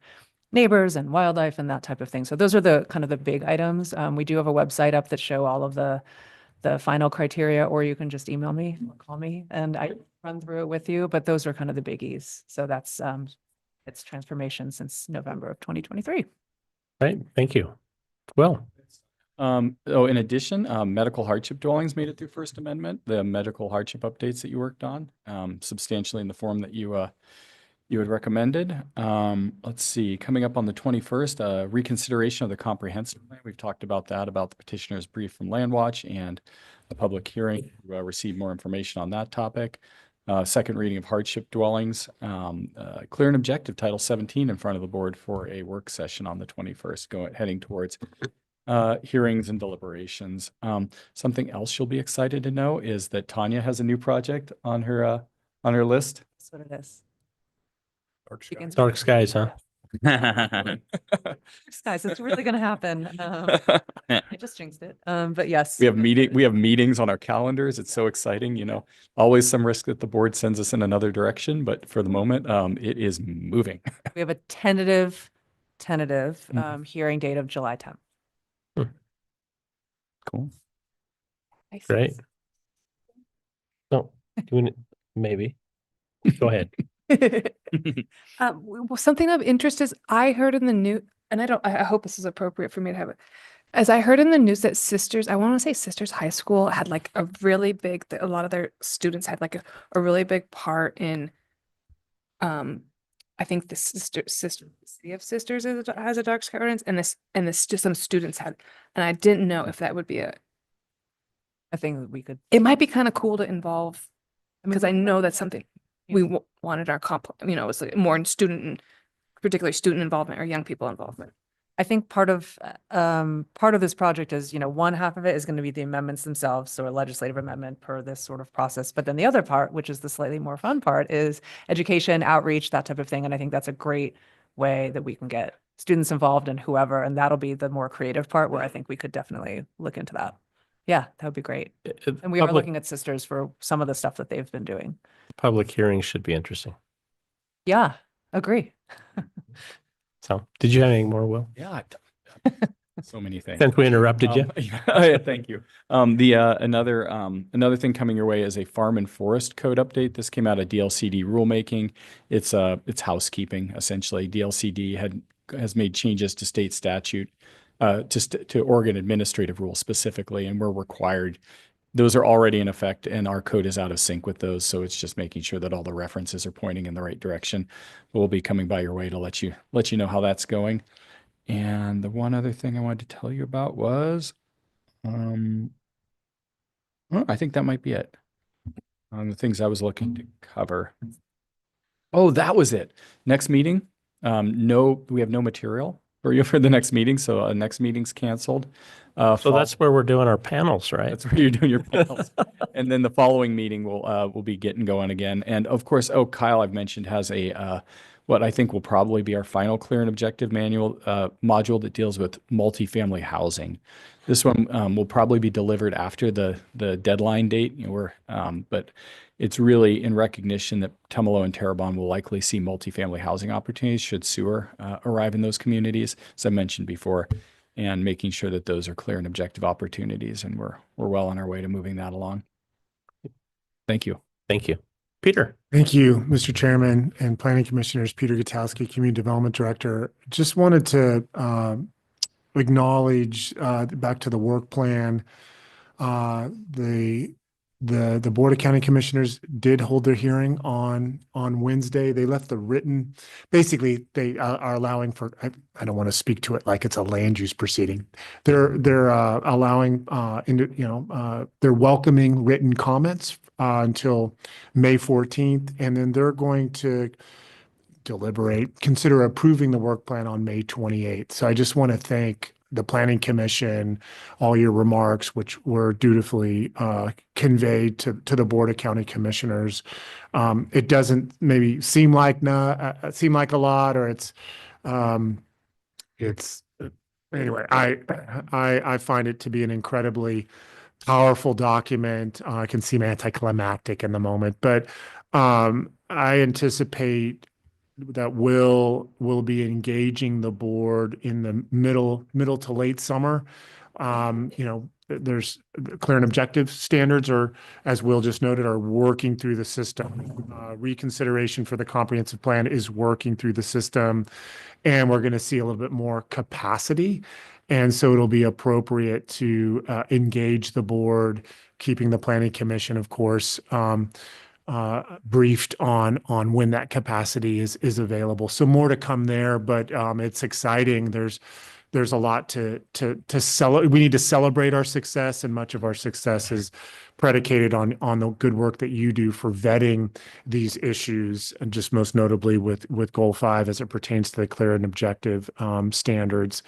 neighbors and wildlife and that type of thing. So those are the kind of the big items. We do have a website up that show all of the final criteria, or you can just email me or call me and I run through it with you, but those are kind of the biggies. So that's its transformation since November of 2023. Right, thank you. Well, In addition, medical hardship dwellings made it through First Amendment, the medical hardship updates that you worked on, substantially in the form that you had recommended. Let's see, coming up on the 21st, reconsideration of the comprehensive plan. We've talked about that, about the petitioner's brief from Landwatch and a public hearing. We'll receive more information on that topic. Second reading of hardship dwellings, clear and objective Title 17 in front of the board for a work session on the 21st, heading towards hearings and deliberations. Something else you'll be excited to know is that Tanya has a new project on her list. That's what it is. Begins with dark skies, huh? Guys, it's really going to happen. I just jinxed it. But yes. We have meetings on our calendars. It's so exciting, you know, always some risk that the board sends us in another direction, but for the moment, it is moving. We have a tentative hearing date of July 10th. Cool. Great. No, maybe. Go ahead. Something of interest is I heard in the news, and I hope this is appropriate for me to have it. As I heard in the news that I want to say Sisters High School had like a really big, a lot of their students had like a really big part in, I think the City of Sisters has a dark sky ordinance, and just some students had, and I didn't know if that would be I think that we could. it might be kind of cool to involve, I mean, because I know that's something we wanted our it was like more in particularly student involvement or young people involvement. I think part of this project is, you know, one half of it is going to be the amendments themselves, so a legislative amendment per this sort of process. But then the other part, which is the slightly more fun part, is education, outreach, that type of thing. And I think that's a great way that we can get students involved and whoever, and that'll be the more creative part where I think we could definitely look into that. Yeah, that would be great. And we are looking at Sisters for some of the stuff that they've been doing. Public hearings should be interesting. Yeah, agree. So, did you have any more, Will? Yeah. So many things. Since we interrupted you. Yeah, thank you. Another thing coming your way is a farm and forest code update. This came out of DLCD rulemaking. It's housekeeping essentially. DLCD has made changes to state statute, to Oregon administrative rules specifically, and we're required. Those are already in effect, and our code is out of sync with those. So it's just making sure that all the references are pointing in the right direction. We'll be coming by your way to let you know how that's going. And the one other thing I wanted to tell you about was, I think that might be it. The things I was looking to cover. Oh, that was it. Next meeting. We have no material for you for the next meeting. So next meeting's canceled. So that's where we're doing our panels, right? That's where you're doing your panels. And then the following meeting we'll be getting going again. And of course, Kyle, I've mentioned, has a what I think will probably be our final clear and objective manual module that deals with multifamily housing. This one will probably be delivered after the deadline date. But it's really in recognition that Tumalo and Terrebonne will likely see multifamily housing opportunities should sewer arrive in those communities, as I mentioned before, and making sure that those are clear and objective opportunities. And we're well on our way to moving that along. Thank you. Thank you. Peter. Thank you, Mr. Chairman and Planning Commissioners. Peter Gutowski, Community Development Director. Just wanted to acknowledge, back to the work plan. Uh, the, the Board of County Commissioners did hold their hearing on Wednesday. They left the written, basically, they are allowing for, I don't want to speak to it like it's a land use proceeding. They're allowing, they're welcoming written comments until May 14th, and then they're going to consider approving the work plan on May 28th. So I just want to thank the Planning Commission, all your remarks, which were dutifully conveyed to the Board of County Commissioners. It doesn't maybe seem like a lot, or it's anyway. I find it to be an incredibly powerful document. I can seem anticlimactic in the moment, but I anticipate that will be engaging the board in the middle to late summer. There's clear and objective standards, or as Will just noted, are working through the system. Reconsideration for the comprehensive plan is working through the system, and we're going to see a little bit more capacity. And so it'll be appropriate to engage the board, keeping the Planning Commission, of course, briefed on when that capacity is available. So more to come there, but it's exciting. There's a lot to celebrate. We need to celebrate our success, and much of our success is predicated on the good work that you do for vetting these issues, and just most notably with Goal 5 as it pertains to the clear and objective standards.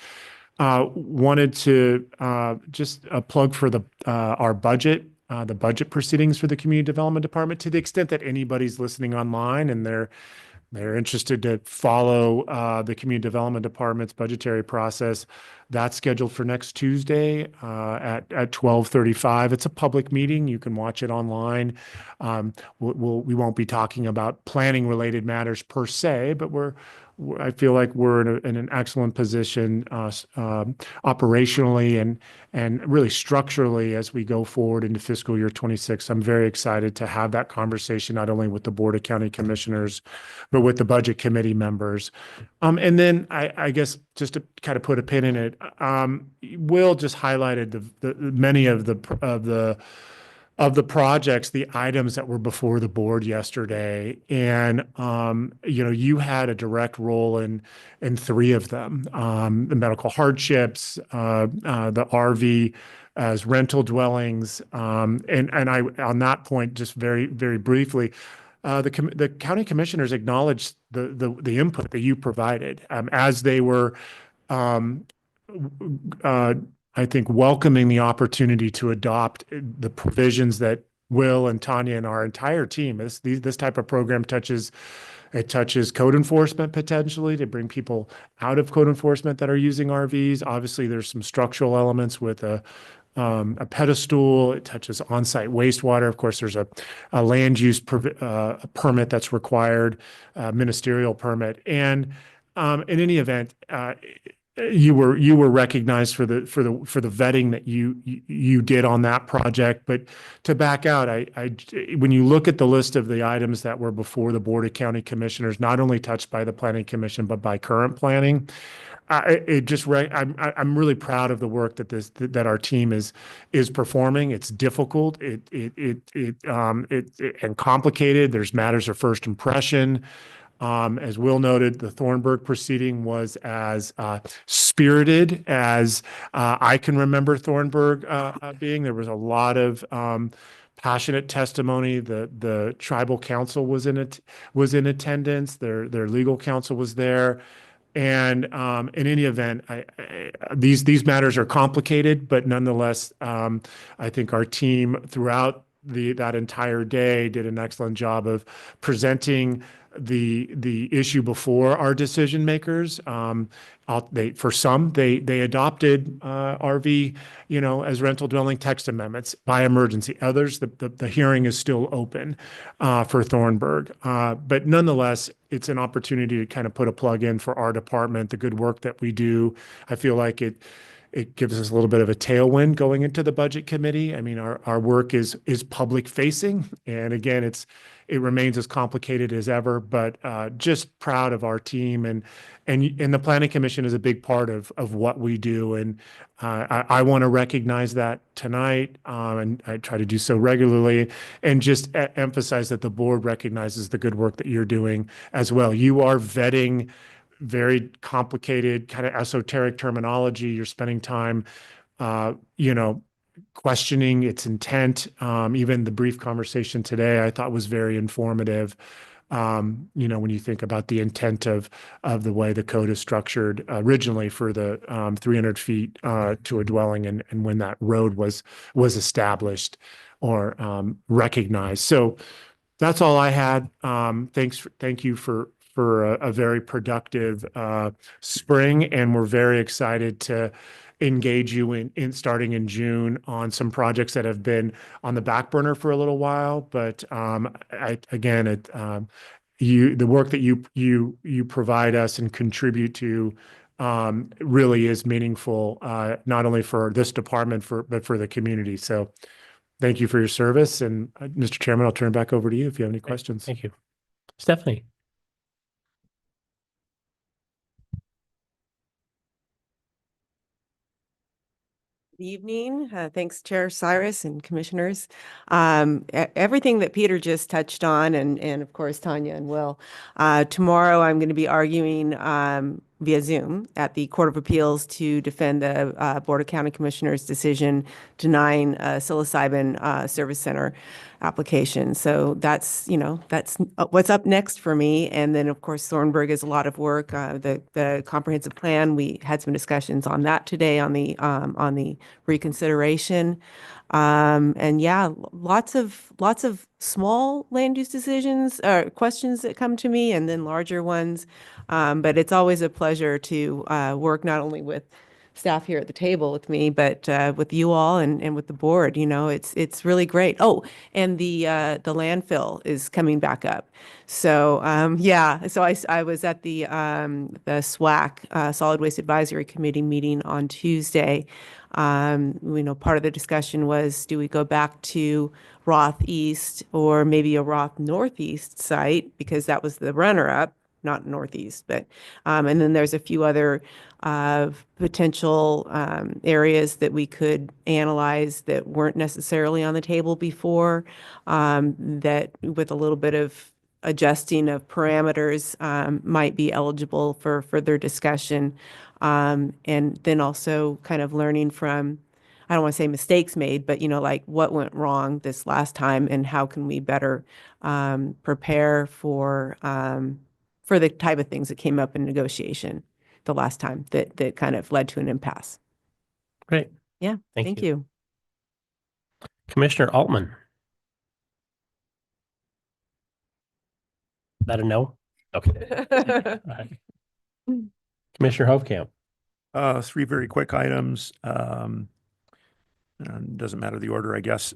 Wanted to just a plug for our budget. The budget proceedings for the Community Development Department, to the extent that anybody's listening online and they're interested to follow the Community Development Department's budgetary process. That's scheduled for next Tuesday at 12:35. It's a public meeting. You can watch it online. We won't be talking about planning related matters per se, but I feel like we're in an excellent position operationally and really structurally as we go forward into fiscal year 26. I'm very excited to have that conversation, not only with the Board of County Commissioners, but with the Budget Committee members. And then I guess just to kind of put a pin in it, Will just highlighted the many of the projects, the items that were before the board yesterday. And, you had a direct role in three of them, the medical hardships, the RV as rental dwellings. And I, on that point, just very, very briefly, the county commissioners acknowledged the input that you provided, as they were, I think, welcoming the opportunity to adopt the provisions that Will and Tanya and our entire team, this type of program touches code enforcement potentially, to bring people out of code enforcement that are using RVs. Obviously, there's some structural elements with a pedestal. It touches on-site wastewater. Of course, there's a land use permit that's required, ministerial permit. And in any event, you were recognized for the vetting that you did on that project. But to back out, when you look at the list of the items that were before the Board of County Commissioners, not only touched by the Planning Commission but by current planning, I'm really proud of the work that our team is performing. It's difficult, and complicated. There's matters of first impression. As Will noted, the Thornburg proceeding was as spirited as I can remember Thornburg being. There was a lot of passionate testimony. The tribal council was in attendance. Their legal counsel was there. And in any event, these matters are complicated, but nonetheless, I think our team throughout that entire day did an excellent job of presenting the issue before our decision makers. For some, they adopted RV, as rental dwelling text amendments by emergency. Others, the hearing is still open for Thornburg. But nonetheless, it's an opportunity to kind of put a plug in for our department, the good work that we do. I feel like it gives us a little bit of a tailwind going into the budget committee. I mean, our work is public facing. And again, it remains as complicated as ever, but just proud of our team, and the planning commission is a big part of what we do. And I want to recognize that tonight, and I try to do so regularly, and just emphasize that the board recognizes the good work that you're doing as well. You are vetting very complicated, kind of esoteric terminology. You're spending time, questioning its intent. Even the brief conversation today, I thought was very informative. When you think about the intent of the way the code is structured originally for the 300 feet to a dwelling, and when that road was established or recognized. So that's all I had. Thank you for a very productive spring, and we're very excited to engage you in starting in June on some projects that have been on the back burner for a little while. But the work that you provide us and contribute to really is meaningful, not only for this department, but for the community. So thank you for your service. And Mr. Chairman, I'll turn it back over to you if you have any questions. Thank you. Stephanie? Good evening. Thanks, Chair Cyrus and commissioners. Everything that Peter just touched on, and of course, Tanya and Will. Tomorrow, I'm going to be arguing via Zoom at the Court of Appeals to defend the Board of County Commissioners' decision denying psilocybin service center application. So that's what's up next for me. And then, of course, Thornburg is a lot of work. The comprehensive plan, we had some discussions on that today on the reconsideration. And yeah, lots of small land use decisions or questions that come to me, and then larger ones. But it's always a pleasure to work not only with staff here at the table with me, but with you all and with the board. It's really great. Oh, and the landfill is coming back up. So so I was at the SWAC Solid Waste Advisory Committee meeting on Tuesday. Part of the discussion was, do we go back to Roth East or maybe a Roth Northeast site, because that was the runner-up, not Northeast, but and then there's a few other potential areas that we could analyze that weren't necessarily on the table before, that with a little bit of adjusting of parameters might be eligible for further discussion. And then also kind of learning from, I don't want to say mistakes made, but like what went wrong this last time, and how can we better prepare for the type of things that came up in negotiation the last time that kind of led to an impasse. Great. Yeah, thank you. Commissioner Altman? That a no? Okay. All right. Commissioner Hovkamp? Three very quick items. Doesn't matter the order, I guess.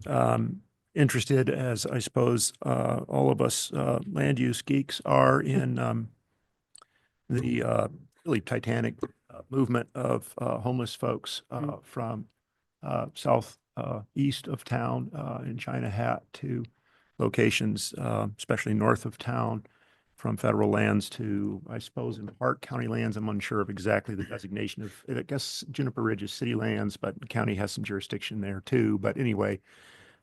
Interested, as I suppose all of us land use geeks are, in the really titanic movement of homeless folks from south east of town in China Hat to locations, especially north of town, from federal lands to, I suppose, in part county lands. I'm unsure of exactly the designation of, I guess Juniper Ridge is city lands, but the county has some jurisdiction there too. But anyway,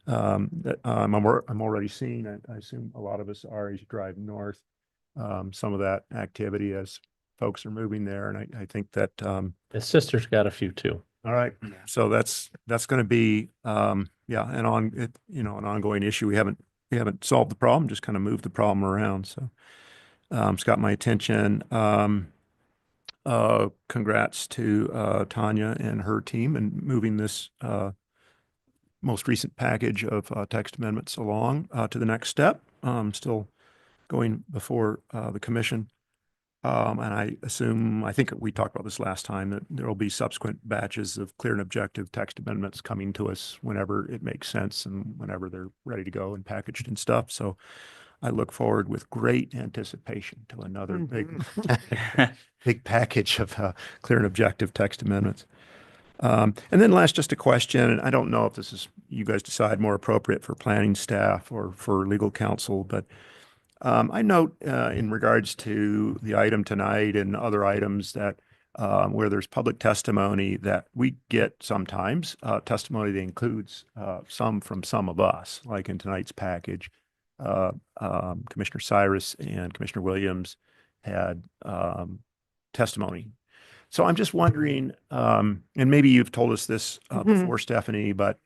I'm already seeing, I assume a lot of us are, as you drive north, some of that activity as folks are moving there. And I think that His sister's got a few too. all right. So that's going to be an ongoing issue. We haven't solved the problem, just kind of moved the problem around. So it's got my attention. Congrats to Tanya and her team in moving this most recent package of text amendments along to the next step. Still going before the commission. And I think we talked about this last time, that there will be subsequent batches of clear and objective text amendments coming to us whenever it makes sense and whenever they're ready to go and packaged and stuff. So I look forward with great anticipation to another big package of clear and objective text amendments. And then last, just a question, and I don't know if this is, you guys decide, more appropriate for planning staff or for legal counsel, but I note in regards to the item tonight and other items that where there's public testimony that we get sometimes testimony that includes some from some of us, like in tonight's package. Commissioner Cyrus and Commissioner Williams had testimony. So I'm just wondering, and maybe you've told us this before, Stephanie, but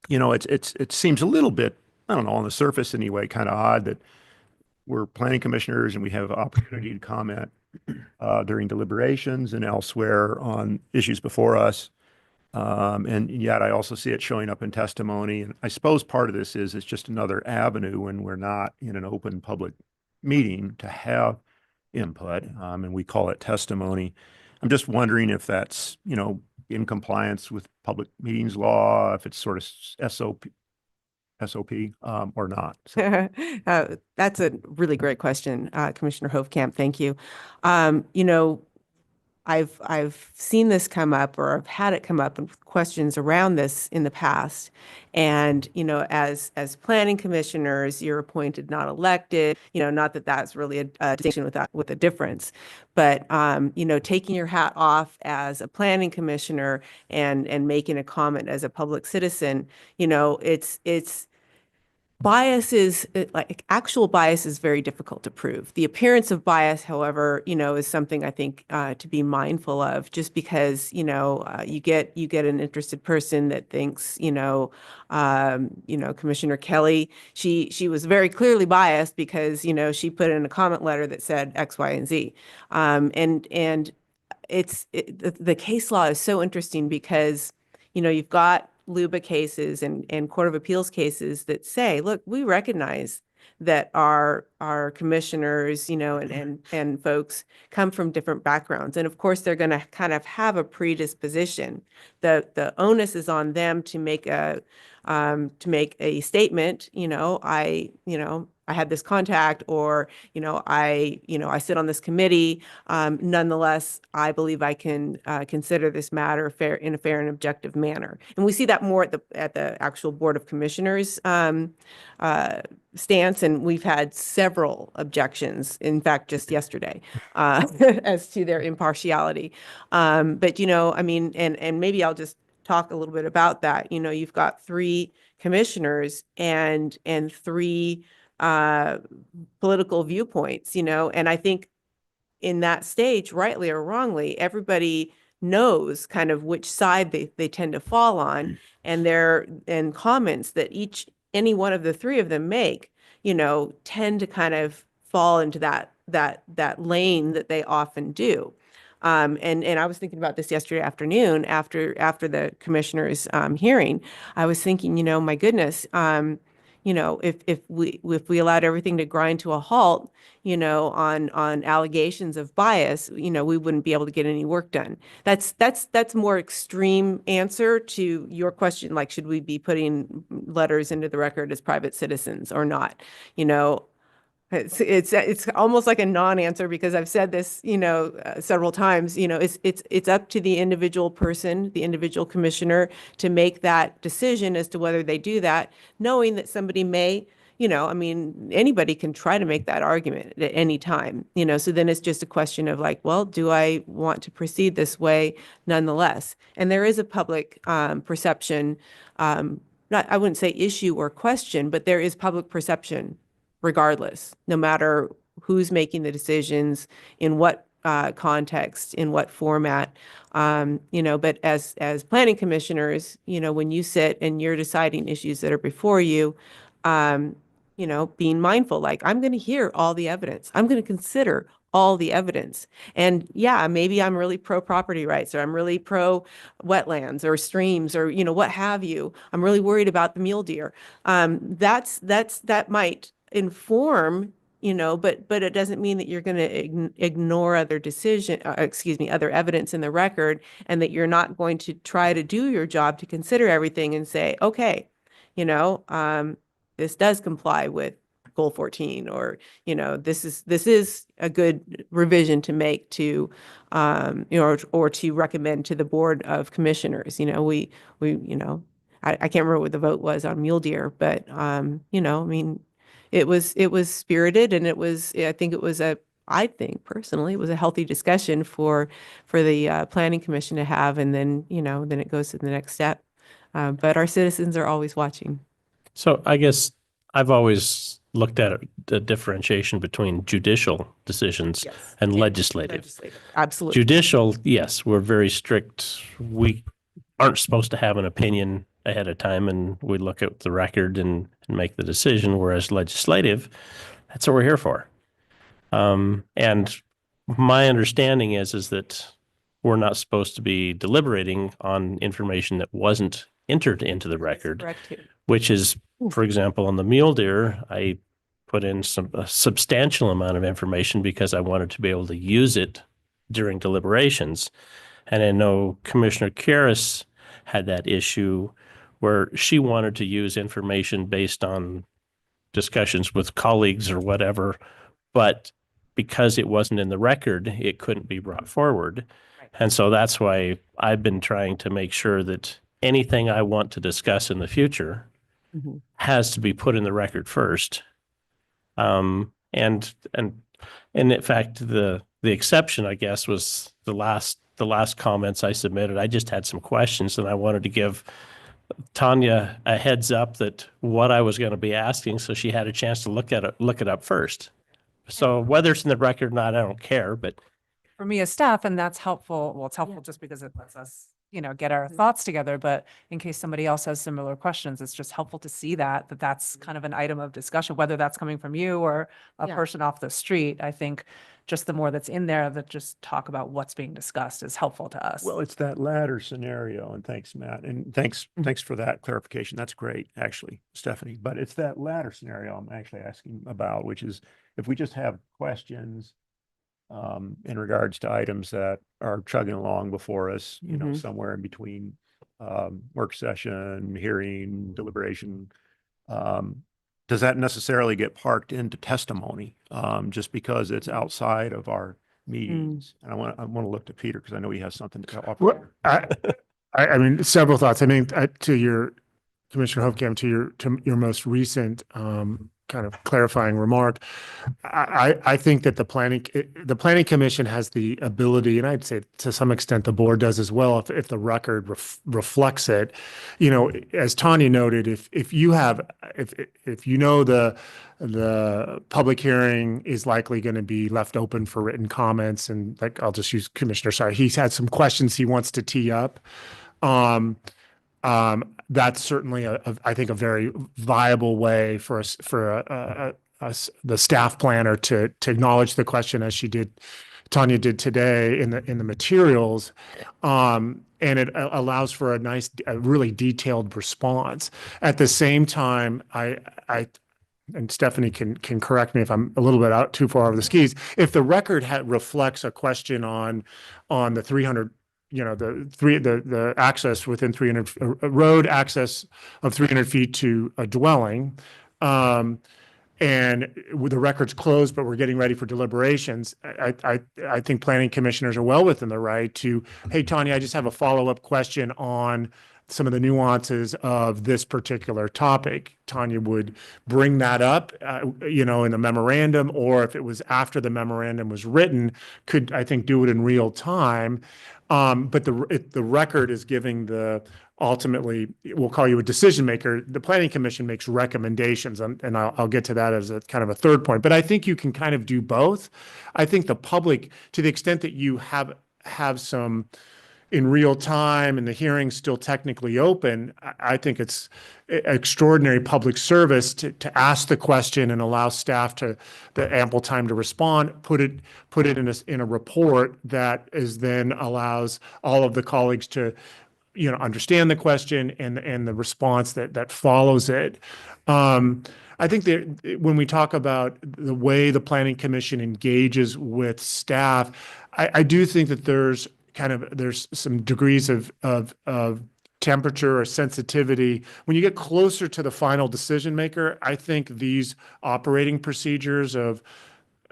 you know, it seems a little bit, I don't know, on the surface anyway, kind of odd that we're planning commissioners and we have opportunity to comment during deliberations and elsewhere on issues before us. And yet I also see it showing up in testimony. And I suppose part of this is it's just another avenue when we're not in an open public meeting to have input, and we call it testimony. I'm just wondering if that's, you know, in compliance with public meetings law, if it's sort of SOP, or not. So, That's a really great question, Commissioner Hovkamp. Thank you. You know, I've seen this come up, or I've had it come up in questions around this in the past. And, you know, as planning commissioners, you're appointed, not elected, you know, not that that's really a distinction with a difference, but, you know, taking your hat off as a planning commissioner and making a comment as a public citizen, you know, it's bias is like actual bias is very difficult to prove. The appearance of bias, however, you know, is something I think to be mindful of, just because, you know, you get an interested person that thinks, you know, Commissioner Kelly, she was very clearly biased because, you know, she put in a comment letter that said X, Y, and Z. And the case law is so interesting because, you know, you've got LUBA cases and Court of Appeals cases that say, look, we recognize that our commissioners, you know, and folks come from different backgrounds. And of course, they're going to kind of have a predisposition. The onus is on them to make a statement, you know, I had this contact, or, I sit on this committee. Nonetheless, I believe I can consider this matter in a fair and objective manner. And we see that more at the actual Board of Commissioners stance. And we've had several objections, in fact, just yesterday, as to their impartiality. But, I mean, and maybe I'll just talk a little bit about that. You've got 3 commissioners and 3 political viewpoints, and I think in that stage, rightly or wrongly, everybody knows kind of which side they tend to fall on, and comments that any one of the 3 of them make, tend to kind of fall into that lane that they often do. And I was thinking about this yesterday afternoon after the commissioner's hearing. I was thinking, my goodness, if we allowed everything to grind to a halt, on allegations of bias, we wouldn't be able to get any work done. That's more extreme answer to your question, like, should we be putting letters into the record as private citizens or not? It's almost like a non-answer, because I've said this, several times. It's up to the individual person, the individual commissioner, to make that decision as to whether they do that, knowing that somebody may, I mean, anybody can try to make that argument at any time, so then it's just a question of, like, well, do I want to proceed this way nonetheless? And there is a public perception, I wouldn't say issue or question, but there is public perception regardless, no matter who's making the decisions, in what context, in what format, but as planning commissioners, when you sit and you're deciding issues that are before you, being mindful, like, I'm going to hear all the evidence. I'm going to consider all the evidence. And yeah, maybe I'm really pro property rights, or I'm really pro wetlands or streams, or, what have you. I'm really worried about the mule deer. That might inform, but it doesn't mean that you're going to ignore other other evidence in the record, and that you're not going to try to do your job to consider everything and say, okay, this does comply with goal 14, or, you know, this is a good revision to make to, you know, or to recommend to the Board of Commissioners. You know, we, you know, I can't remember what the vote was on mule deer, but, you know, I mean, it was spirited, and I think personally, it was a healthy discussion for the Planning Commission to have, and then, you know, then it goes to the next step. But our citizens are always watching. So I guess I've always looked at the differentiation between judicial decisions Yes. and legislative. Absolutely. Judicial, yes, we're very strict. We aren't supposed to have an opinion ahead of time, and we look at the record and make the decision, whereas legislative, that's what we're here for. And my understanding is that we're not supposed to be deliberating on information that wasn't entered into the record, Correct too. which is, for example, on the mule deer, I put in a substantial amount of information because I wanted to be able to use it during deliberations. And I know Commissioner Karras had that issue where she wanted to use information based on discussions with colleagues or whatever, but because it wasn't in the record, it couldn't be brought forward. Right. And so that's why I've been trying to make sure that anything I want to discuss in the future Mhm. has to be put in the record first. And in fact, the exception, I guess, was the last comments I submitted. I just had some questions, and I wanted to give Tanya a heads up that what I was going to be asking, so she had a chance to look it up first. So whether it's in the record or not, I don't care, but For me as staff, and that's helpful. Well, it's helpful just because it lets us, you know, get our thoughts together. But in case somebody else has similar questions, it's just helpful to see that that's kind of an item of discussion, whether that's coming from you or a Yeah. person off the street. I think just the more that's in there that just talk about what's being discussed is helpful to us. Well, it's that latter scenario, and thanks, Matt, and thanks for that clarification. That's great, actually, Stephanie. But it's that latter scenario I'm actually asking about, which is if we just have questions in regards to items that are chugging along before us, you know, Mhm. somewhere in between work session, hearing, deliberation. Does that necessarily get parked into testimony just because it's outside of our meetings? And I want to look to Peter because I know he has something to offer. Well, I mean, several thoughts. I mean, to your Commissioner Hofkamp, to your most recent kind of clarifying remark, I think that the planning commission has the ability, and I'd say to some extent the board does as well, if the record reflects it. You know, as Tanya noted, if you know the public hearing is likely going to be left open for written comments, and like I'll just use Commissioner Sire, he's had some questions he wants to tee up. That's certainly I think a very viable way for us the staff planner to acknowledge the question as Tanya did today in the materials. And it allows for a really detailed response. At the same time, and Stephanie can correct me if I'm a little bit out too far over the skis. If the record reflects a question on the 300, you know, the access within 300 road access of 300 feet to a dwelling, and with the record's closed, but we're getting ready for deliberations, I think planning commissioners are well within the right to, hey, Tanya, I just have a follow-up question on some of the nuances of this particular topic. Tanya would bring that up, you know, in the memorandum, or if it was after the memorandum was written, could, I think, do it in real time. But the record is giving ultimately, we'll call you a decision maker. The planning commission makes recommendations, and I'll get to that as a kind of a third point. But I think you can kind of do both. I think the public, to the extent that you have some in real time and the hearing's still technically open, I think it's extraordinary public service to ask the question and allow staff the ample time to respond, put it in a report that is then allows all of the colleagues to, you know, understand the question and the response that follows it. I think that when we talk about the way the planning commission engages with staff, I do think that there's some degrees of temperature or sensitivity. When you get closer to the final decision maker, I think these operating procedures of,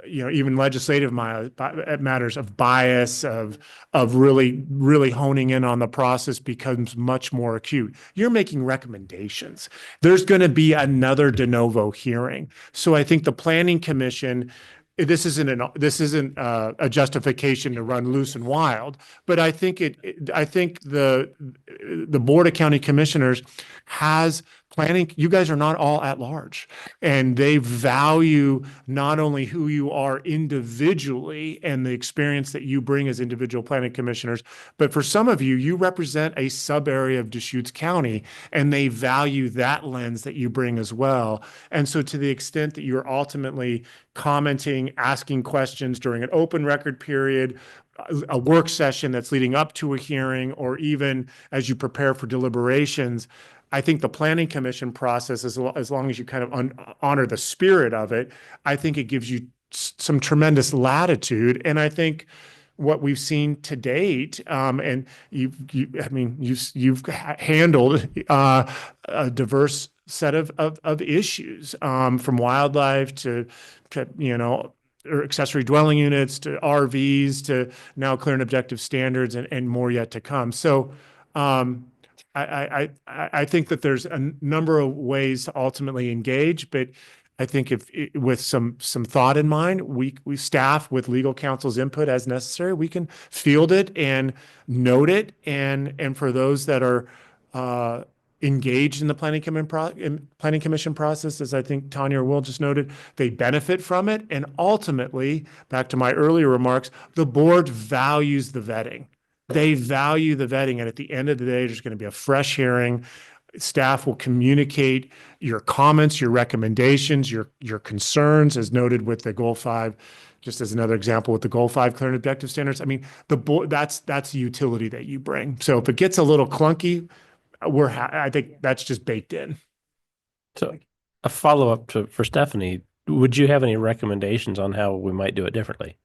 even legislative matters of bias, of really honing in on the process becomes much more acute. You're making recommendations. There's going to be another de novo hearing. So I think the Planning Commission, this isn't a justification to run loose and wild, but I think the Board of County Commissioners has planning. You guys are not all at large, and they value not only who you are individually and the experience that you bring as individual planning commissioners, but for some of you, you represent a sub area of Deschutes County, and they value that lens that you bring as well. And so to the extent that you're ultimately commenting, asking questions during an open record period, a work session that's leading up to a hearing, or even as you prepare for deliberations, I think the Planning Commission process, as long as you kind of honor the spirit of it, I think it gives you some tremendous latitude. And I think what we've seen to date, and you've handled a diverse set of issues, from wildlife to or accessory dwelling units to RVs to now clear and objective standards, and more yet to come. So I think that there's a number of ways to ultimately engage, but I think if with some thought in mind, we staff with legal counsel's input as necessary, we can field it and note it, and for those that are engaged in the planning commission process, as I think Tanya or Will just noted, they benefit from it. And ultimately, back to my earlier remarks, the board values the vetting. They value the vetting. And at the end of the day, there's going to be a fresh hearing. Staff will communicate your comments, your recommendations, your concerns, as noted with the Goal 5, just as another example with the Goal 5 clear and objective standards. I mean, the board, that's the utility that you bring. So if it gets a little clunky, I think that's just baked in. So a follow-up for Stephanie, would you have any recommendations on how we might do it differently?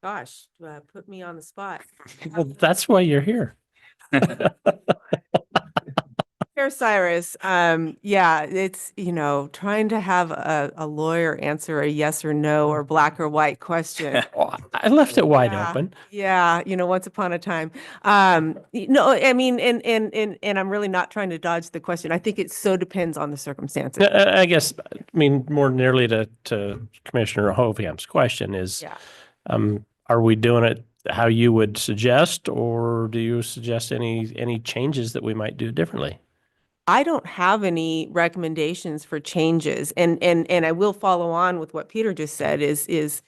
Gosh, put me on the spot. Well, that's why you're here. Chair Cyrus, yeah, it's, trying to have a lawyer answer a yes or no or black or white question. I left it wide Yeah, open. Yeah, once upon a time. No, I mean, and I'm really not trying to dodge the question. I think it so depends on the circumstances. I guess, more nearly to Commissioner Hoviam's question is, Yeah. Are we doing it how you would suggest, or do you suggest any changes that we might do differently? I don't have any recommendations for changes, and I will follow on with what Peter just said. Is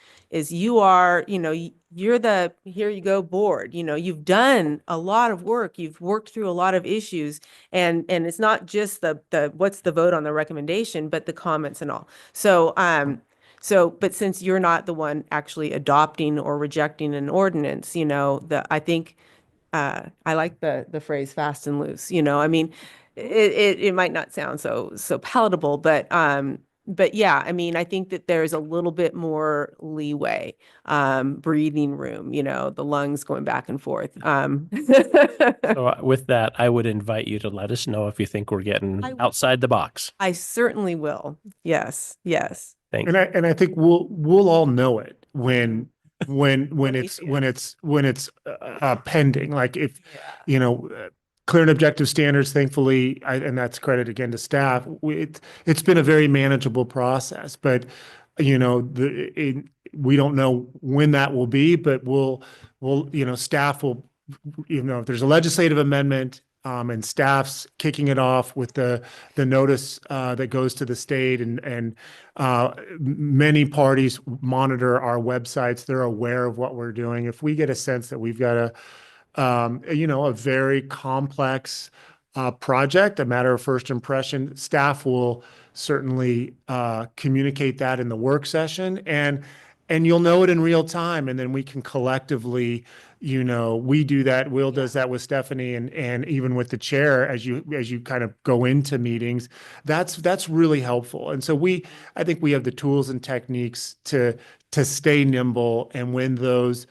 you are, you're the here you go board. You've done a lot of work. You've worked through a lot of issues, and it's not just the what's the vote on the recommendation, but the comments and all. But since you're not the one actually adopting or rejecting an ordinance, I think I like the phrase fast and loose. It might not sound so palatable, but yeah, I think that there's a little bit more leeway, breathing room, the lungs going back and forth. So with that, I would invite you to let us know if you think we're getting outside the box. I certainly will. Yes. Thank you. And I think we'll all know it when it's pending. Like if, clear and objective standards, thankfully, and that's credit again to staff. It's been a very manageable process, but we don't know when that will be, but staff will, if there's a legislative amendment, and staff's kicking it off with the notice that goes to the state, and many parties monitor our websites. They're aware of what we're doing. If we get a sense that we've got a very complex project, a matter of first impression, staff will certainly communicate that in the work session, and you'll know it in real time, and then we can collectively, we do that. Will does that with Stephanie, and even with the chair as you kind of go into meetings. That's really helpful, and so I think we have the tools and techniques to stay nimble, and when those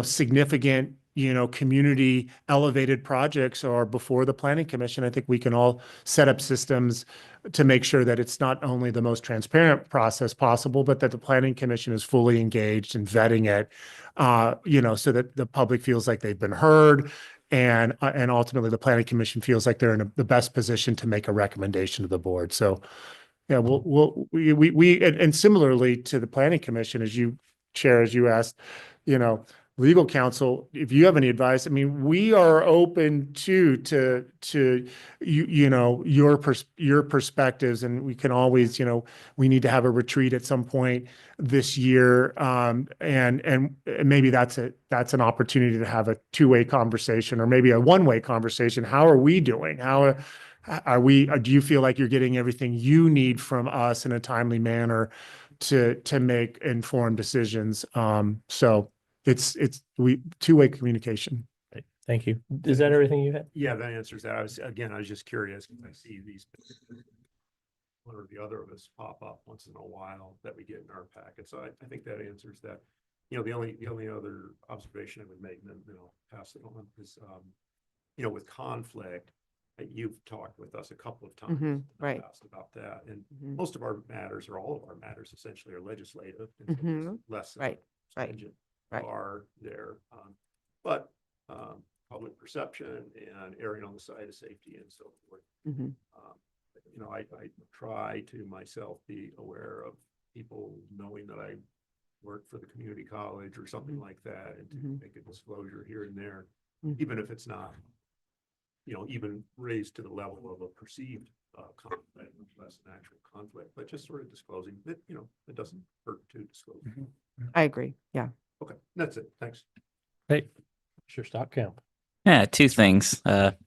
significant community elevated projects are before the planning commission, I think we can all set up systems to make sure that it's not only the most transparent process possible, but that the planning commission is fully engaged in vetting it, so that the public feels like they've been heard. And ultimately the planning commission feels like they're in the best position to make a recommendation to the board. So yeah, and similarly to the planning commission, as you asked, legal counsel, if you have any advice, I mean, we are open to your perspectives, and we can always, we need to have a retreat at some point this year. And maybe that's an opportunity to have a two-way conversation, or maybe a one-way conversation. How are we doing? Do you feel like you're getting everything you need from us in a timely manner to make informed decisions? So it's two-way communication. Right. Thank you. Is that everything you had? Yeah, that answers that. I was just curious because I see these, one or the other of us pop up once in a while that we get in our packet. So I think that answers that. The only other observation I would make, and then I'll pass it on, is, with conflict, you've talked with us a couple of times in the right. past about that. And Mhm. most of our matters, or all of our matters, essentially are legislative. And so Mhm. it's less Right, right, stringent right. are there. But public perception and erring on the side of safety and so forth. Mhm. I try to myself be aware of people knowing that I work for the community college or something like that, and to Mhm. make a disclosure here and there, Mhm. even if it's not, even raised to the level of a perceived conflict, much less an actual conflict, but just sort of disclosing that, it doesn't hurt to disclose. I agree. Yeah. Okay, that's it. Thanks. Great. Sure, Stopcamp. Yeah, two things.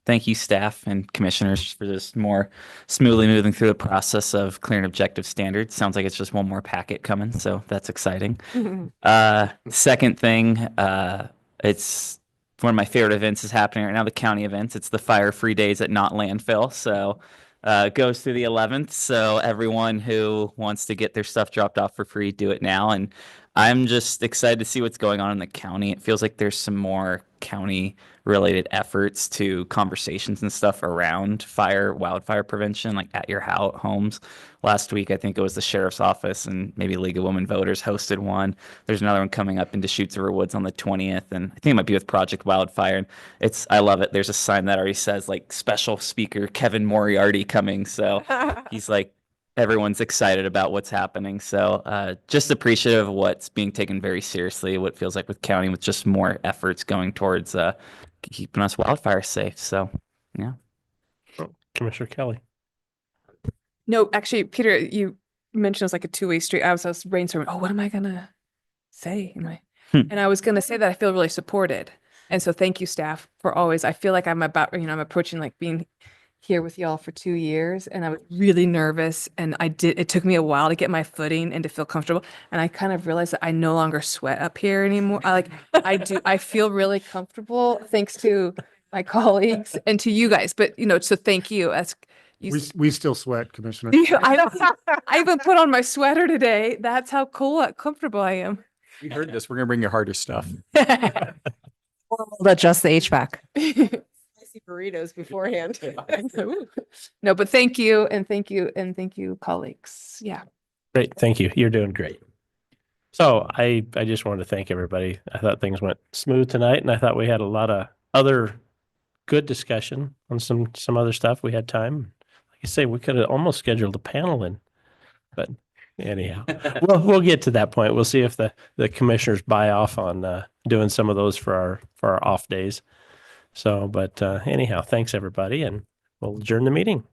Thank you, staff and commissioners, for this more smoothly moving through the process of clear and objective standards. Sounds like it's just one more packet coming, so that's exciting. Second thing, it's one of my favorite events is happening right now, the county events. It's the Fire Free Days at Not Landfill. So it goes through the 11th. So everyone who wants to get their stuff dropped off for free, do it now. And I'm just excited to see what's going on in the county. It feels like there's some more county related efforts to conversations and stuff around wildfire prevention, like at your homes. Last week, I think it was the sheriff's office and maybe League of Women Voters hosted one. There's another one coming up in Deschutes River Woods on the 20th, and I think it might be with Project Wildfire. And I love it. There's a sign that already says like special speaker Kevin Moriarty coming. So he's like, everyone's excited about what's happening. So just appreciative of what's being taken very seriously, what feels like with county, with just more efforts going towards keeping us wildfire safe. So, yeah. Commissioner Kelly. No, actually, Peter, you mentioned it was like a two-way street. I was brainstorming, oh, what am I gonna say? And I was gonna say that I feel really supported. And so thank you, staff, for always, I feel like I'm I'm approaching like being here with y'all for 2 years, and I was really nervous, and it took me a while to get my footing and to feel comfortable. And I kind of realized that I no longer sweat up here anymore. I feel really comfortable thanks to my colleagues and to you guys. But, so thank you. We still sweat, Commissioner. I even put on my sweater today. That's how comfortable I am. We heard this. We're going to bring you harder stuff. We'll adjust the HVAC. Spicy burritos beforehand. No, but thank you, and thank you, colleagues. Yeah. Great. Thank you. You're doing great. So I just wanted to thank everybody. I thought things went smooth tonight, and I thought we had a lot of other good discussion on some other stuff. We had time. Like I say, we could have almost scheduled a panel in, but anyhow, we'll get to that point. We'll see if the commissioners buy off on doing some of those for our off days. So, but anyhow, thanks everybody, and we'll adjourn the meeting.